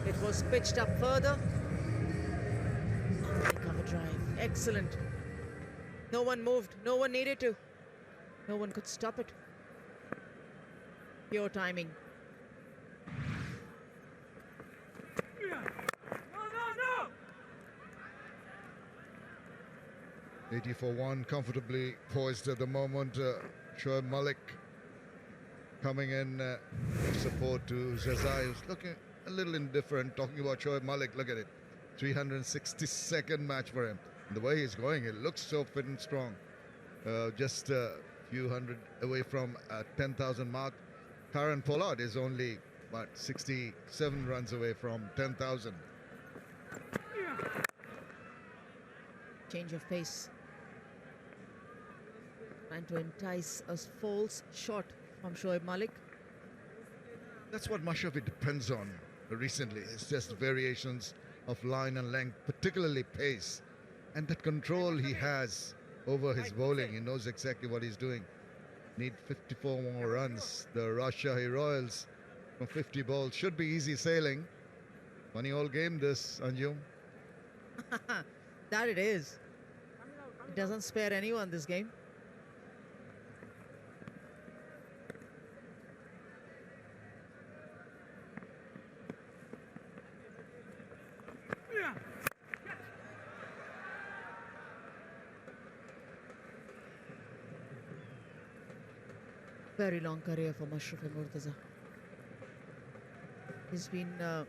It was pitched up further. Cover drive, excellent. No one moved, no one needed to. No one could stop it. Pure timing. 80-for-1, comfortably poised at the moment. Shoaib Malik coming in support to Zazai, who's looking a little indifferent. Talking about Shoaib Malik, look at it. 362nd match for him. And the way he's going, it looks so fit and strong. Just a few hundred away from 10,000 mark. Karan Pollard is only about 67 runs away from 10,000. Change of pace. Trying to entice a false shot from Shoaib Malik. That's what much of it depends on recently. It's just variations of line and length, particularly pace. And that control he has over his bowling. He knows exactly what he's doing. Need 54 more runs. The Rajshahi Royals from 50 balls should be easy sailing. Funny old game this, Anjum. That it is. It doesn't spare anyone, this game. Very long career for Mashrafe Murtaza. He's been a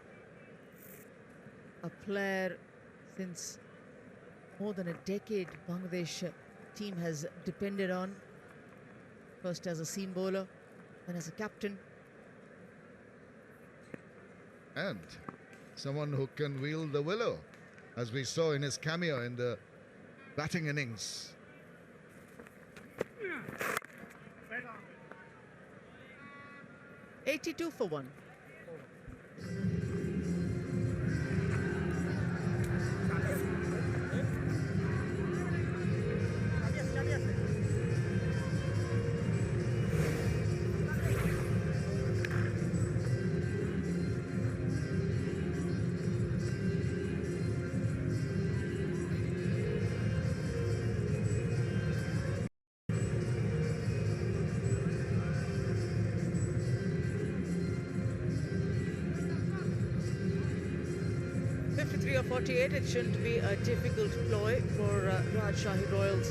player since more than a decade. Bangladesh team has depended on, first as a seam bowler, then as a captain. And someone who can wield the willow, as we saw in his cameo in the batting innings. $82-for-1. 43 or 48, it shouldn't be a difficult ploy for Rajshahi Royals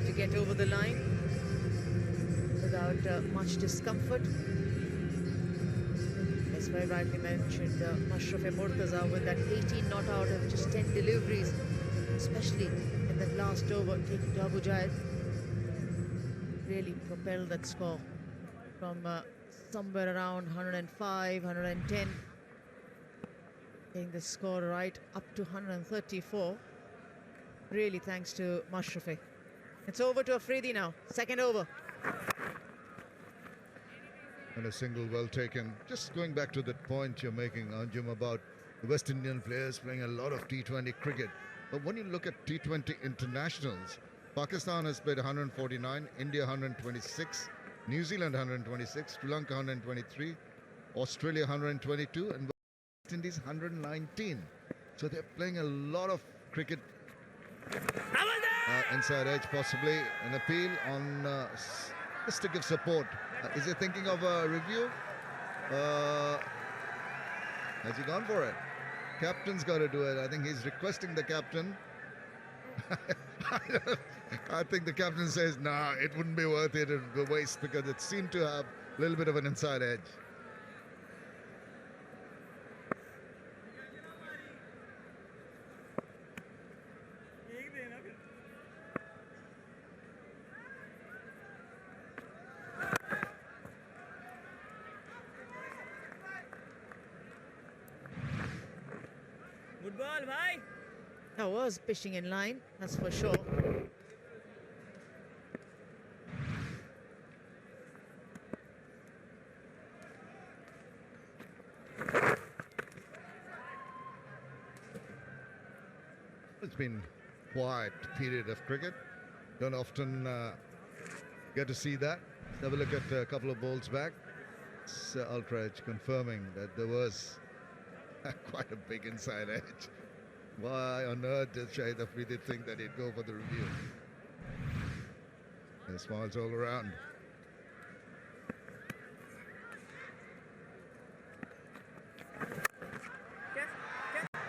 to get over the line without much discomfort. As very rightly mentioned, Mashrafe Murtaza with that 18 not out of just 10 deliveries, especially in that last over, taking to Abu Jaid, really propelled that score from somewhere around 105, 110, getting the score right up to 134, really thanks to Mashrafe. It's over to Afridi now, second over. And a single well taken. Just going back to that point you're making, Anjum, about the West Indian players playing a lot of T20 cricket. But when you look at T20 internationals, Pakistan has played 149, India 126, New Zealand 126, Sri Lanka 123, Australia 122, and West Indies 119. So they're playing a lot of cricket. Inside edge, possibly an appeal on just to give support. Is he thinking of a review? Has he gone for it? Captain's got to do it. I think he's requesting the captain. I think the captain says, nah, it wouldn't be worth it. It would be waste, because it seemed to have a little bit of an inside edge. Good ball, bhai. That was pitching in line, that's for sure. It's been quiet period of cricket. Don't often get to see that. Let's have a look at a couple of balls back. It's Ultra Edge confirming that there was quite a big inside edge. Why on earth did Shahid Afridi think that he'd go for the review? And smiles all around.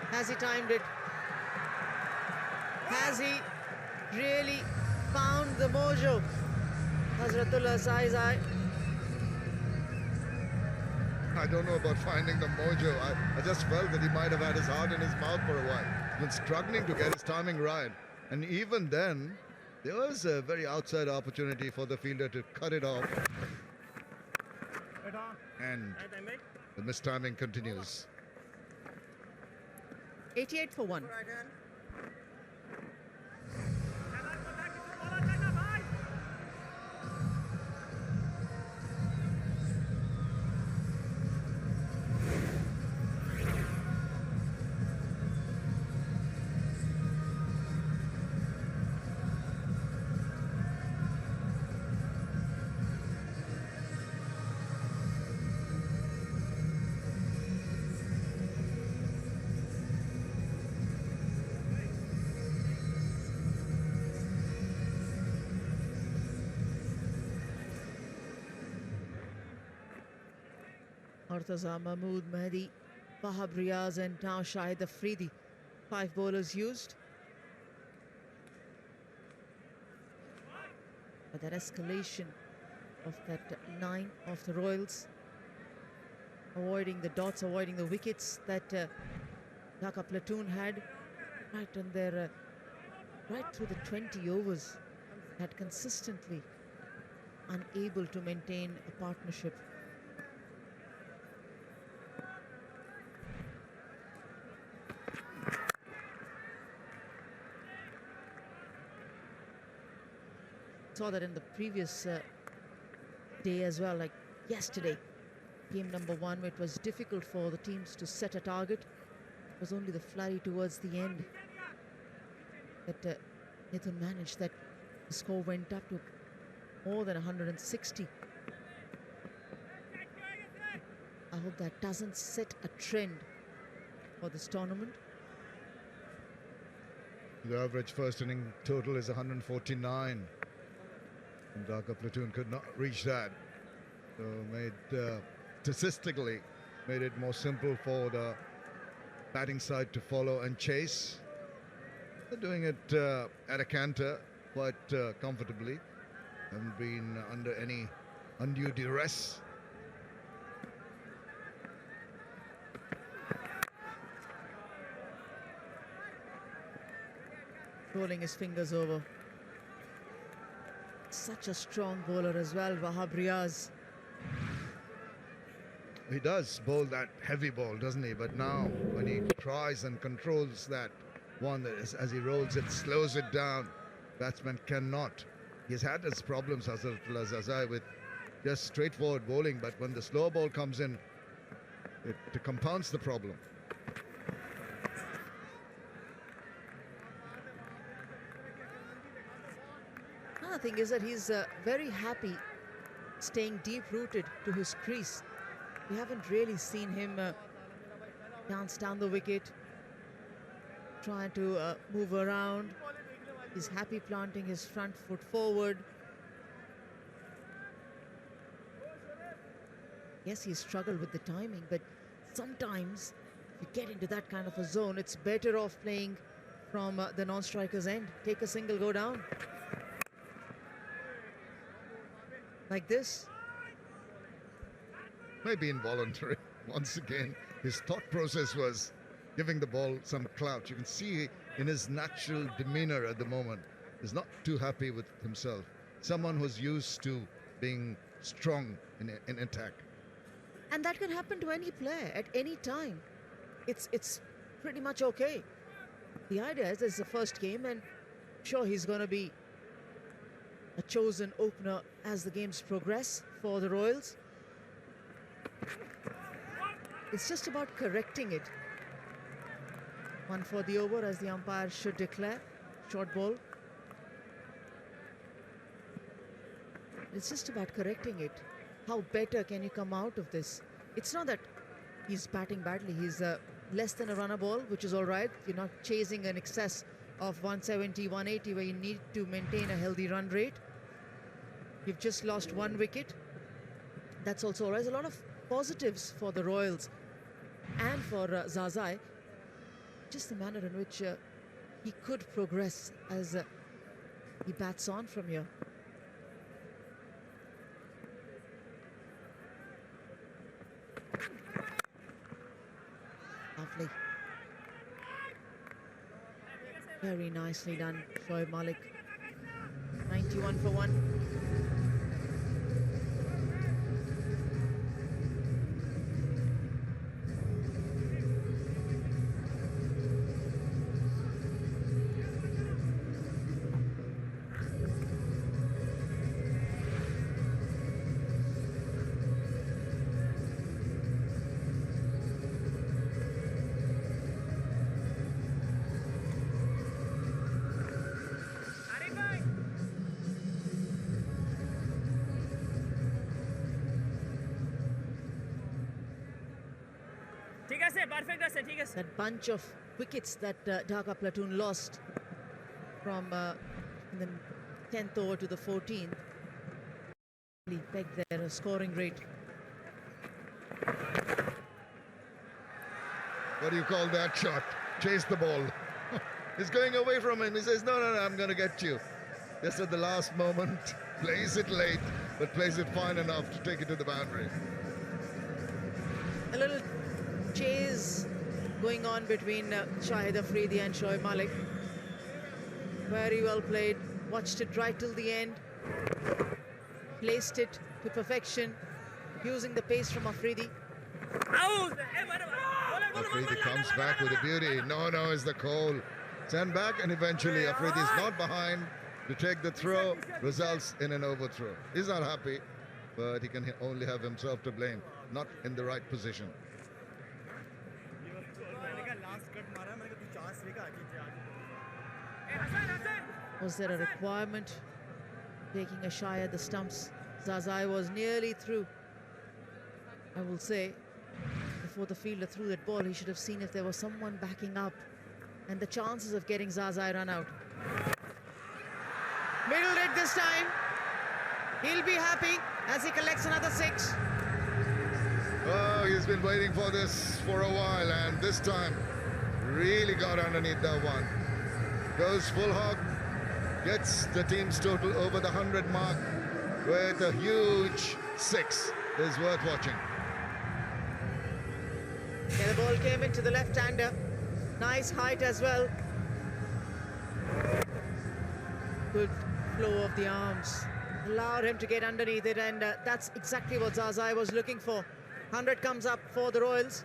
Has he timed it? Has he really found the mojo? Hazratullah Saizai. I don't know about finding the mojo. I just felt that he might have had his heart in his mouth for a while. He's been struggling to get his timing right. And even then, there was a very outside opportunity for the fielder to cut it off. And the mistiming continues. 88 for 1. Murtaza, Mahmood, Mehdi, Wahab Riaz, and now Shahid Afridi. 5 bowlers used. But that escalation of that line of the Royals, avoiding the dots, avoiding the wickets that Dhaka platoon had right on their right through the 20 overs, had consistently unable to maintain a partnership. Saw that in the previous day as well, like yesterday, game number 1, it was difficult for the teams to set a target. It was only the flurry towards the end that Mithun managed, that the score went up to more than 160. I hope that doesn't set a trend for this tournament. The average first inning total is 149. And Dhaka platoon could not reach that. So statistically made it more simple for the batting side to follow and chase. They're doing it at a canter quite comfortably. Haven't been under any undue duress. Rolling his fingers over. Such a strong bowler as well, Wahab Riaz. He does bowl that heavy ball, doesn't he? But now when he tries and controls that one, as he rolls it, slows it down, batsman cannot. He's had his problems, Zazai, with just straightforward bowling, but when the slow ball comes in, it compounds the problem. Another thing is that he's very happy staying deep-rooted to his crease. We haven't really seen him dance down the wicket, trying to move around. He's happy planting his front foot forward. Yes, he struggled with the timing, but sometimes if you get into that kind of a zone, it's better off playing from the non-striker's end. Take a single, go down. Like this. Maybe involuntary. Once again, his thought process was giving the ball some clout. You can see in his natural demeanor at the moment, he's not too happy with himself. Someone who's used to being strong in attack. And that can happen to any player at any time. It's pretty much okay. The idea is this is the first game, and sure, he's going to be a chosen opener as the games progress for the Royals. It's just about correcting it. One for the over, as the umpire should declare. Short ball. It's just about correcting it. How better can you come out of this? It's not that he's batting badly. He's less than a runner ball, which is all right. You're not chasing an excess of 170, 180, where you need to maintain a healthy run rate. You've just lost one wicket. That's also all right. There's a lot of positives for the Royals and for Zazai. Just the manner in which he could progress as he bats on from here. Lovely. Very nicely done, Shoaib Malik. 91 for 1. That bunch of wickets that Dhaka platoon lost from the 10th over to the 14th, pegged their scoring rate. What do you call that shot? Chase the ball. He's going away from him. He says, no, I'm going to get you. Just at the last moment, plays it late, but plays it fine enough to take it to the boundary. A little chase going on between Shahid Afridi and Shoaib Malik. Very well played. Watched it right till the end. Placed it to perfection, using the pace from Afridi. Afridi comes back with a beauty. No is the call. Send back, and eventually Afridi is not behind to take the throw. Results in an overthrow. He's not happy, but he can only have himself to blame. Not in the right position. Was there a requirement? Taking a shy at the stumps. Zazai was nearly through. I will say, before the fielder threw that ball, he should have seen if there was someone backing up, and the chances of getting Zazai run out. Middled it this time. He'll be happy as he collects another 6. Oh, he's been waiting for this for a while, and this time really got underneath that one. Goes full hog, gets the team's total over the 100 mark with a huge 6. Is worth watching. Yeah, the ball came into the left-hander. Nice height as well. Good flow of the arms. Allowed him to get underneath it, and that's exactly what Zazai was looking for. 100 comes up for the Royals.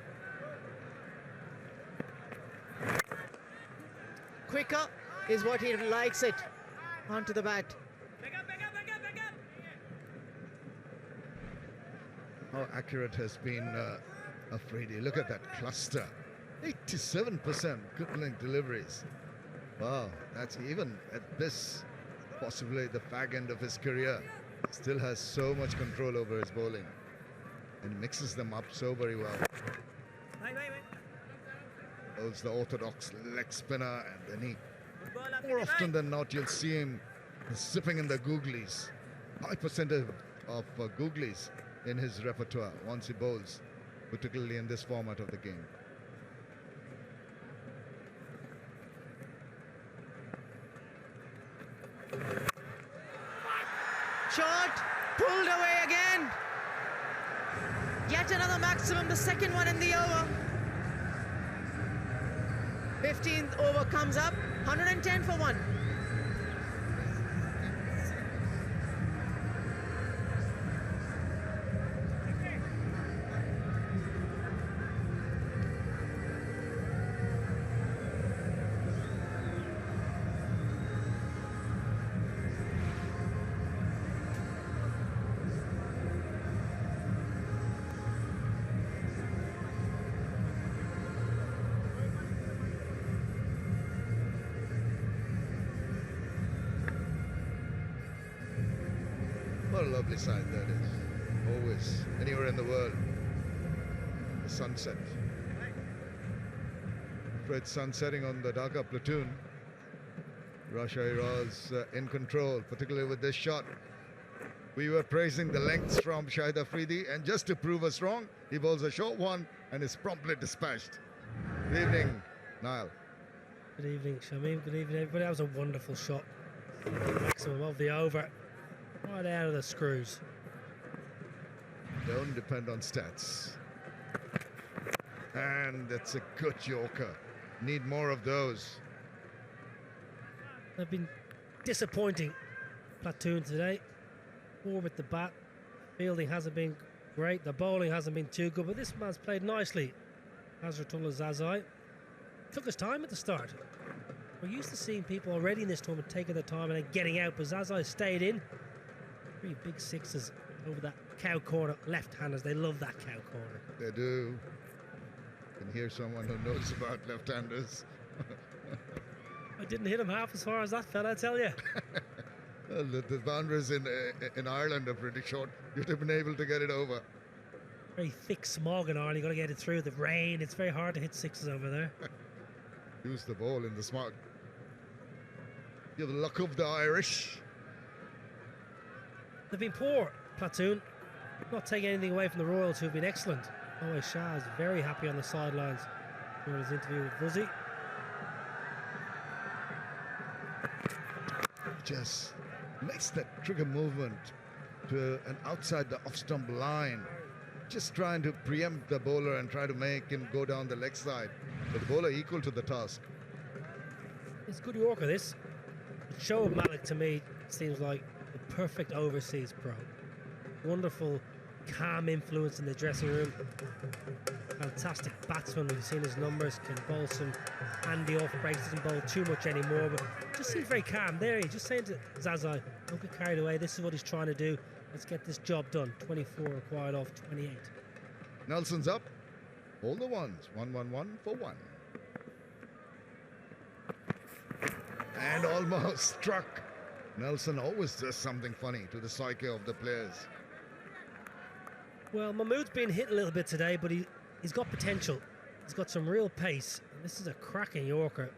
Quicker is what he likes it. Onto the bat. How accurate has been Afridi. Look at that cluster. 87% good length deliveries. Wow, that's even at this, possibly the fag end of his career. Still has so much control over his bowling and mixes them up so very well. Holds the orthodox leg spinner, and then he, more often than not, you'll see him sipping in the googlies. High percentage of googlies in his repertoire once he bowls, particularly in this format of the game. Shot, pulled away again. Yet another maximum, the second one in the over. 15th over comes up, 110 for 1. What a lovely sight that is. Always, anywhere in the world. The sunset. Fred sun setting on the Dhaka platoon. Rajshahi was in control, particularly with this shot. We were praising the lengths from Shahid Afridi, and just to prove us wrong, he bowls a short one and is promptly dispatched. Good evening, Niall. Good evening, Shamim. Good evening, everybody. That was a wonderful shot. Maximum of the over. Right out of the screws. Don't depend on stats. And it's a good Yorker. Need more of those. They've been disappointing, platoon today. Poor with the bat. Fielding hasn't been great. The bowling hasn't been too good, but this man's played nicely. Hazratullah Zazai took his time at the start. We're used to seeing people already in this tournament taking their time and then getting out, but Zazai stayed in. 3 big 6s over that cow corner. Left-handers, they love that cow corner. They do. Can hear someone who knows about left-handers. I didn't hit him half as far as that fella, I tell you. Well, the boundaries in Ireland are pretty short. You'd have been able to get it over. Very thick smog in Ireland. You've got to get it through the rain. It's very hard to hit 6s over there. Use the ball in the smog. You have the luck of the Irish. They've been poor, platoon. Not taking anything away from the Royals, who've been excellent. Always Shah is very happy on the sidelines during his interview with Fuzzy. Just makes that trigger movement to an outside the off-stump line. Just trying to preempt the bowler and try to make him go down the leg side. But the bowler equal to the task. It's good Yorker, this. Shoaib Malik, to me, seems like the perfect overseas pro. Wonderful, calm influence in the dressing room. Fantastic batsman. We've seen his numbers. Can bowl some handy off breaks. Doesn't bowl too much anymore, but just seems very calm. There he's just saying to Zazai, don't get carried away. This is what he's trying to do. Let's get this job done. 24 required off 28. Nelson's up. All the ones. 1-1-1 for 1. And almost struck. Nelson always does something funny to the psyche of the players. Well, Mahmood's been hit a little bit today, but he's got potential. He's got some real pace. And this is a cracking Yorker.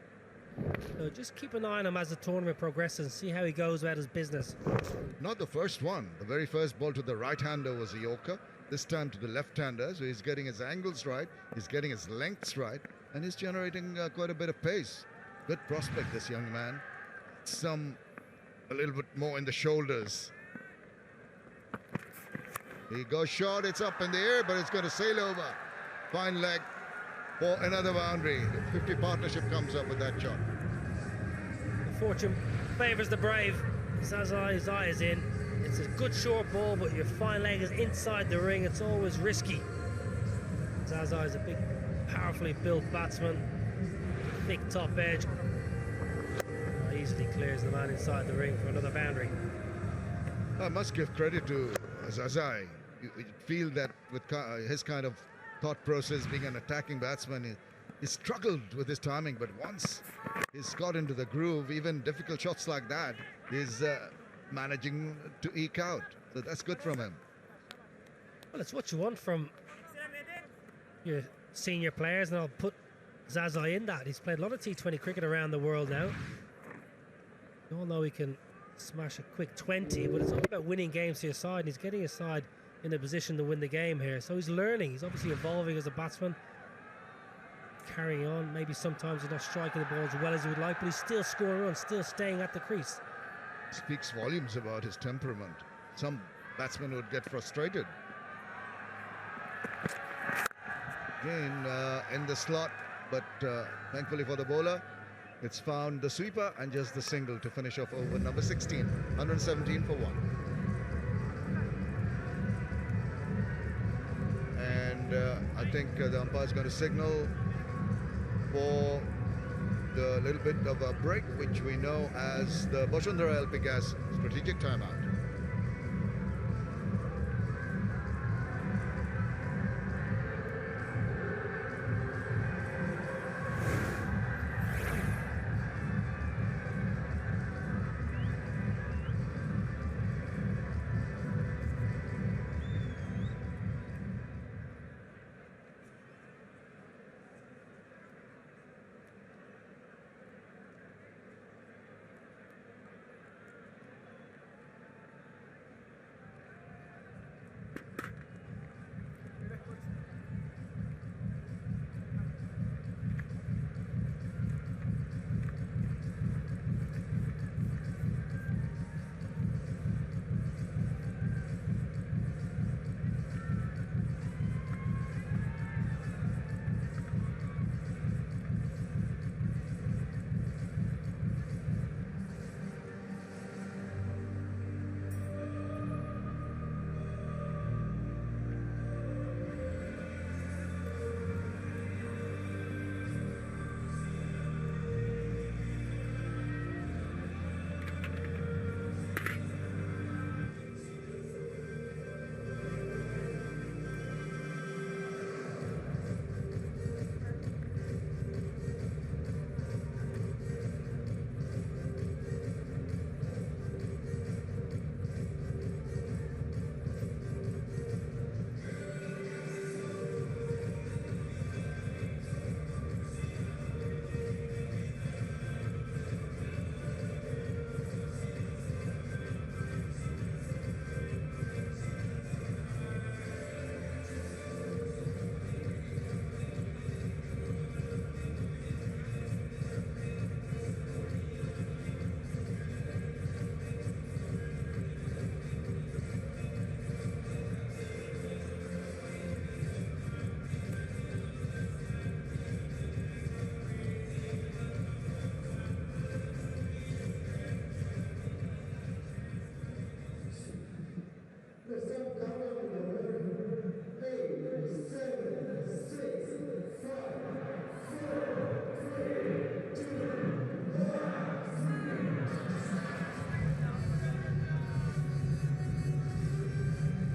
So just keep an eye on him as the tournament progresses and see how he goes about his business. Not the first one. The very first ball to the right-hander was a Yorker. this time to the left-hander, so he's getting his angles right, he's getting his lengths right, and he's generating quite a bit of pace. Good prospect, this young man. A little bit more in the shoulders. He goes short, it's up in the air, but it's going to sail over. Fine leg for another boundary. The 50 partnership comes up with that shot. Fortune favours the brave. Zazai's eye is in. It's a good short ball, but your fine leg is inside the ring. It's always risky. Zazai is a big, powerfully built batsman. Big top edge. Easily clears the man inside the ring for another boundary. I must give credit to Zazai. You feel that with his kind of thought process, being an attacking batsman, he struggled with his timing, but once he's got into the groove, even difficult shots like that, he's managing to eke out. So that's good from him. Well, it's what you want from your senior players, and I'll put Zazai in that. He's played a lot of T20 cricket around the world now. You all know he can smash a quick 20, but it's all about winning games to your side, and he's getting his side in a position to win the game here. So he's learning. He's obviously evolving as a batsman. Carrying on. Maybe sometimes he's not striking the ball as well as he would like, but he's still scoring runs, still staying at the crease. Speaks volumes about his temperament. Some batsmen would get frustrated. Again, in the slot, but thankfully for the bowler, it's found the sweeper and just the single to finish off over number 16. 117 for 1. And I think the umpire is going to signal for the little bit of a break, which we know as the Bashundhara LP Gas strategic timeout.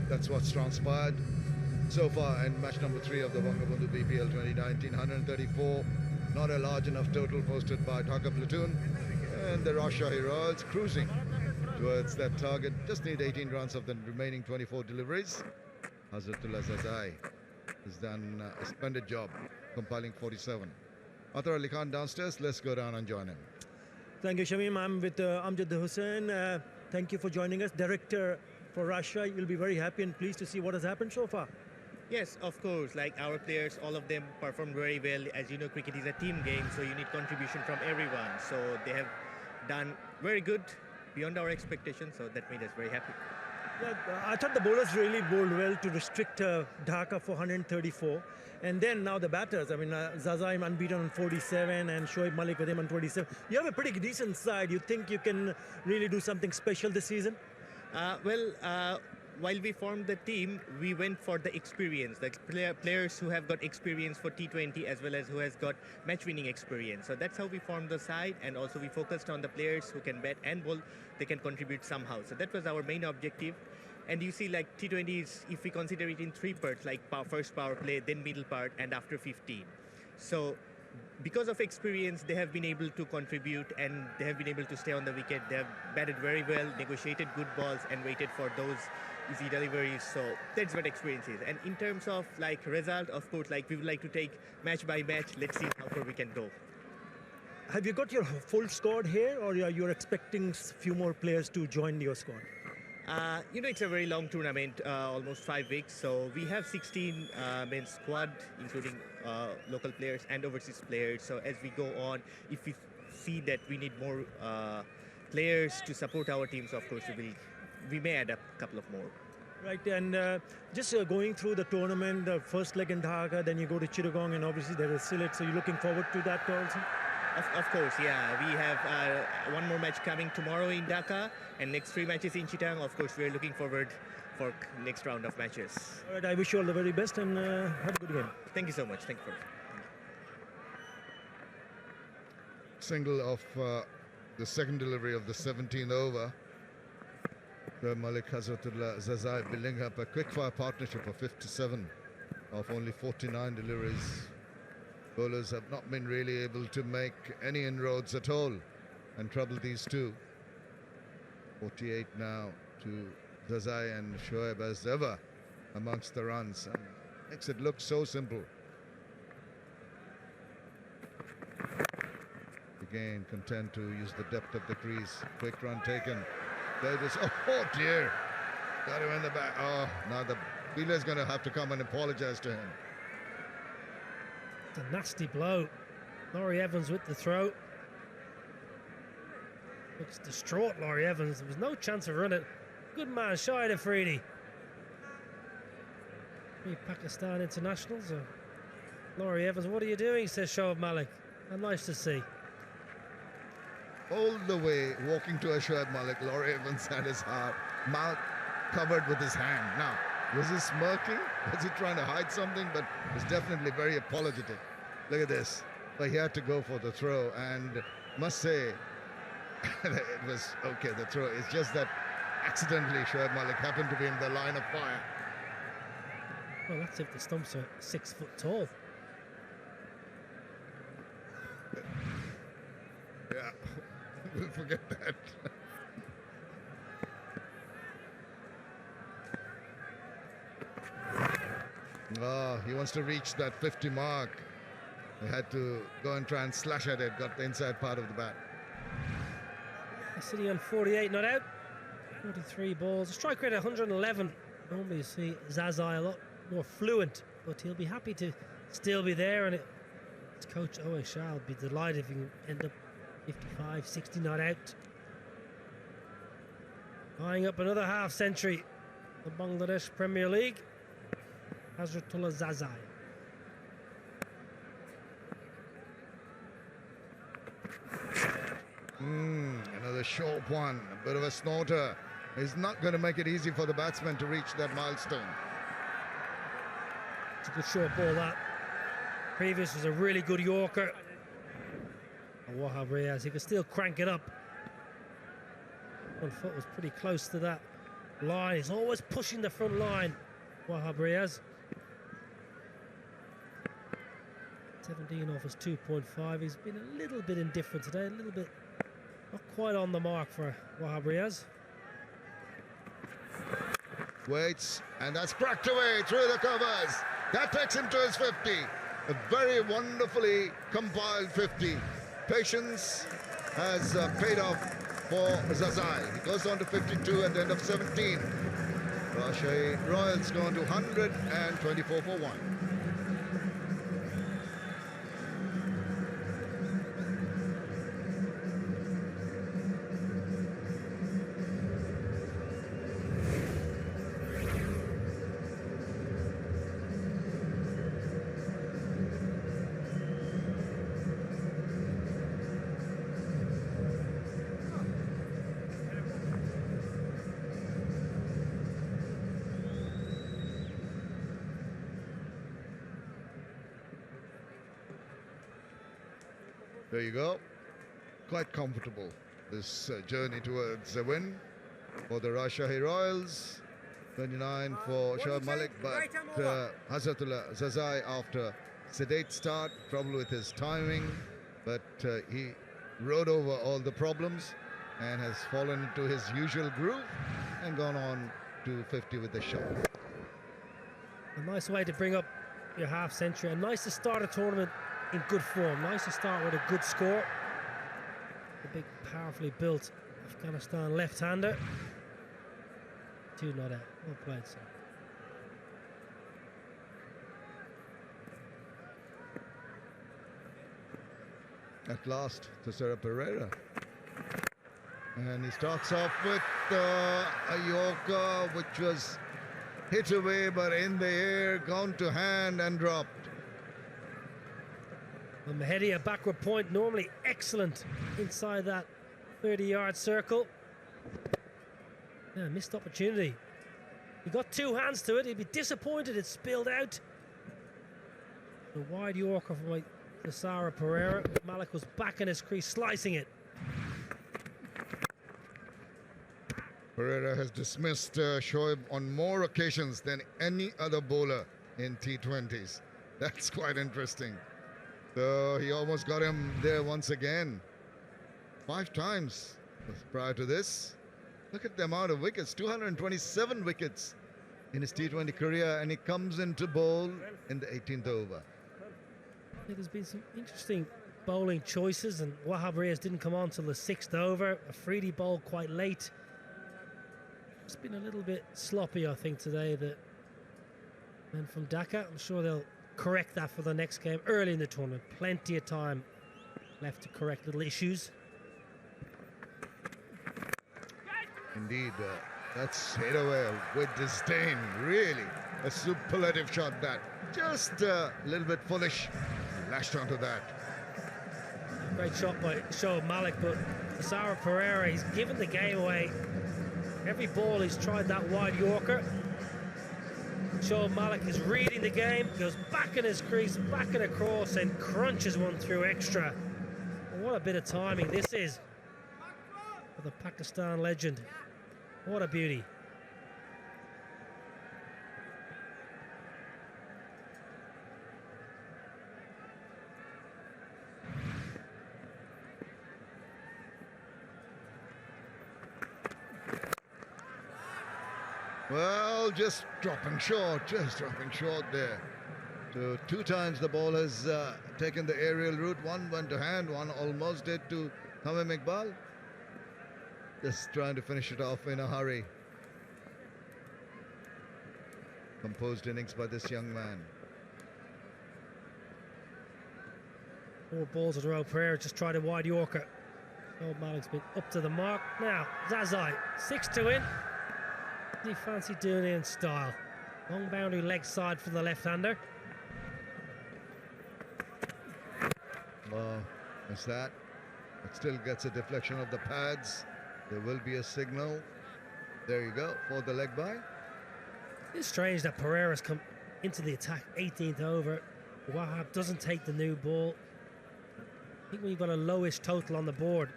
That's what's transpired so far in match number 3 of the Bangabandhu BPL 2019. 134, not a large enough total posted by Dhaka Platoon. And the Rajshahi Royals cruising towards that target. Just need 18 runs of the remaining 24 deliveries. Hazratullah Zazai has done a splendid job compiling 47. Athar Ali Khan downstairs. Let's go down and join him. Thank you, Shamim. I'm with Amjad Hussain. Thank you for joining us. Director for Rajshahi, you'll be very happy and pleased to see what has happened so far. Yes, of course. Like our players, all of them performed very well. As you know, cricket is a team game, so you need contribution from everyone. So they have done very good, beyond our expectations. So that made us very happy. Yeah, I thought the bowlers really bowled well to restrict Dhaka for 134. And then now the batters, I mean, Zazai unbeaten on 47 and Shoaib Malik with him on 27. You have a pretty decent side. You think you can really do something special this season? While we formed the team, we went for the experience, the players who have got experience for T20 as well as who has got match-winning experience. So that's how we formed the side, and also we focused on the players who can bat and bowl, they can contribute somehow. So that was our main objective. And you see, like T20 is, if we consider it in three parts, like first power play, then middle part, and after 15. So because of experience, they have been able to contribute and they have been able to stay on the wicket. They have batted very well, negotiated good balls, and waited for those easy deliveries. So that's what experience is. And in terms of like result, of course, like we would like to take match by match. Let's see how far we can go. Have you got your full squad here, or you're expecting few more players to join your squad? You know, it's a very long tournament, almost 5 weeks. So we have 16 men squad, including local players and overseas players. So as we go on, if we see that we need more players to support our teams, of course, we may add a couple of more. Right, and just going through the tournament, the first leg in Dhaka, then you go to Chittagong, and obviously there is Sylhet. So you're looking forward to that also? Of course, yeah. We have one more match coming tomorrow in Dhaka, and next 3 matches in Chittagong. Of course, we're looking forward for next round of matches. All right, I wish you all the very best, and have a good game. Thank you so much. Thank you. Single of the second delivery of the 17th over. Malik Hazratullah Zazai building up a quick-fire partnership of 57 of only 49 deliveries. Bowlers have not been really able to make any inroads at all and trouble these two. 48 now to Zazai and Shoaib as ever amongst the runs, and makes it look so simple. Again, content to use the depth of the crease. Quick run taken. There it is. Oh dear. Got him in the back. Oh, now the fielder's going to have to come and apologize to him. It's a nasty blow. Laurie Evans with the throw. Looks distraught, Laurie Evans. There was no chance of running. Good man, Shahid Afridi. 3 Pakistan internationals. Laurie Evans, what are you doing, says Shoaib Malik. And nice to see. All the way walking to Shoaib Malik, Laurie Evans had his mouth covered with his hand. Now, was he smirking? Was he trying to hide something? But he was definitely very apologetic. Look at this. But he had to go for the throw, and must say, it was okay, the throw. It's just that accidentally Shoaib Malik happened to be in the line of fire. Well, that's if the stumps are 6 foot tall. Yeah, we'll forget that. Oh, he wants to reach that 50 mark. He had to go and try and slash at it, got the inside part of the bat. City on 48, not out. 43 balls. A strike rate of 111. Normally you see Zazai a lot more fluent, but he'll be happy to still be there, and his coach Owe Shah will be delighted if he can end up 55, 60 not out. Eyeing up another half century. The Bangladesh Premier League. Hazratullah Zazai. Another short one, a bit of a snorter. He's not going to make it easy for the batsman to reach that milestone. It's a good short ball, that. Previous was a really good Yorker. And Wahab Riaz, he could still crank it up. 1 foot was pretty close to that line. He's always pushing the front line, Wahab Riaz. 17 off his 2.5. He's been a little bit indifferent today, a little bit not quite on the mark for Wahab Riaz. Waits, and that's cracked away through the covers. That takes him to his 50. A very wonderfully compiled 50. Patience has paid off for Zazai. He goes on to 52 at the end of 17. Rajshahi Royals gone to 124 for 1. There you go. Quite comfortable, this journey towards a win for the Rajshahi Royals. 29 for Shoaib Malik, but Hazratullah Zazai, after sedate start, trouble with his timing, but he rode over all the problems and has fallen into his usual groove and gone on to 50 with the shot. A nice way to bring up your half century, and nice to start a tournament in good form. Nice to start with a good score. The big, powerfully built Afghanistan left-hander. 2 not out. Well played, sir. At last, Tessera Pereira. And he starts off with a Yorker which was hit away but in the air, gone to hand and dropped. Well, Mahedi, a backward point, normally excellent inside that 30-yard circle. Yeah, missed opportunity. He got 2 hands to it. He'd be disappointed it spilled out. The wide Yorker from Tessera Pereira. Malik was back in his crease, slicing it. Pereira has dismissed Shoaib on more occasions than any other bowler in T20s. That's quite interesting. So he almost got him there once again. 5 times prior to this. Look at the amount of wickets, 227 wickets in his T20 career, and he comes into bowl in the 18th over. Yeah, there's been some interesting bowling choices, and Wahab Riaz didn't come on till the 6th over. Afridi bowled quite late. It's been a little bit sloppy, I think, today. The men from Dhaka, I'm sure they'll correct that for the next game early in the tournament. Plenty of time left to correct little issues. Indeed, that's hit away with disdain, really. A superlative shot that. Just a little bit foolish. Lashed onto that. Great shot by Shoaib Malik, but Tessera Pereira, he's given the game away. Every ball he's tried that wide Yorker. Shoaib Malik is reading the game, goes back in his crease, back and across, and crunches one through extra. And what a bit of timing this is for the Pakistan legend. What a beauty. Well, just dropping short there. So 2 times the ball has taken the aerial route. One went to hand, one almost did to Tamim Iqbal. Just trying to finish it off in a hurry. Composed innings by this young man. 4 balls in a row. Pereira just tried a wide Yorker. Shoaib Malik's been up to the mark. Now, Zazai, 6 to in. Does he fancy doing it in style? Long boundary leg side for the left-hander. Well, that's that. It still gets a deflection of the pads. There will be a signal. There you go for the leg by. It's strange that Pereira's come into the attack 18th over. Wahab doesn't take the new ball. I think when you've got a lowish total on the board,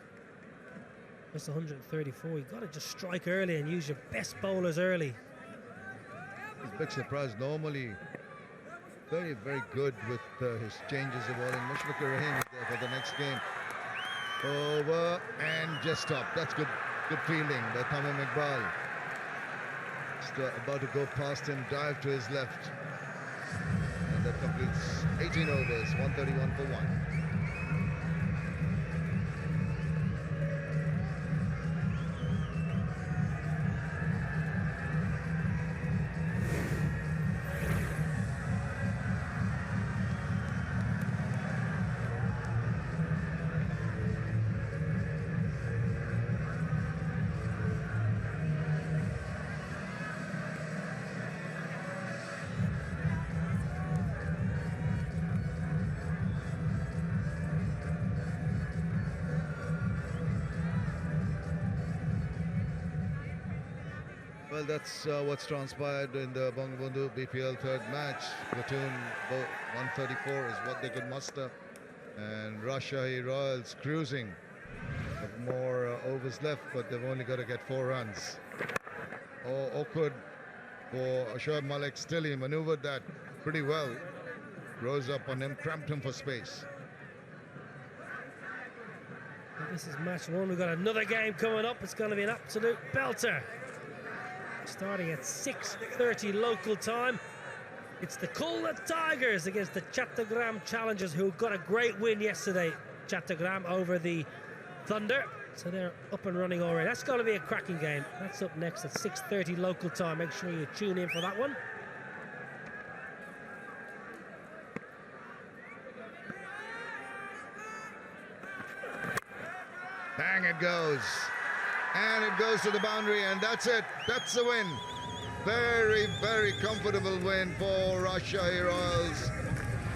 just 134, you've got to just strike early and use your best bowlers early. It's a big surprise. Normally very, very good with his changes of bowling. Mushfiqur Rahim there for the next game. Over and just stop. That's good fielding by Tamim Iqbal. Just about to go past him, dive to his left. And that completes 18 overs, 131 for 1. Well, that's what's transpired in the Bangabandhu BPL third match. Platoon 134 is what they could muster. And Rajshahi Royals cruising. Have more overs left, but they've only got to get 4 runs. Oh, awkward for Shoaib Malik. Still, he maneuvered that pretty well. Rose up on him, cramped him for space. This is match 1. We've got another game coming up. It's going to be an absolute belter. Starting at 6:30 local time. It's the Khulna Tigers against the Chattogram Challengers, who got a great win yesterday. Chattogram over the Thunder. So they're up and running already. That's going to be a cracking game. That's up next at 6:30 local time. Make sure you tune in for that one. Bang it goes. And it goes to the boundary, and that's it. That's the win. Very, very comfortable win for Rajshahi Royals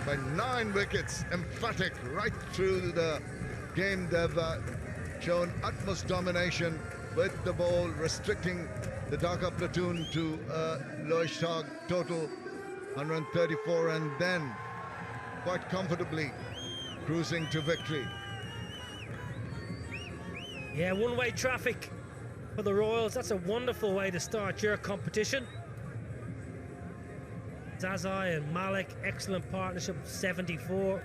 by 9 wickets. Emphatic right through the game. They've shown utmost domination with the ball, restricting the Dhaka platoon to lowest total 134, and then quite comfortably cruising to victory. Yeah, one-way traffic for the Royals. That's a wonderful way to start your competition. Zazai and Malik, excellent partnership, 74.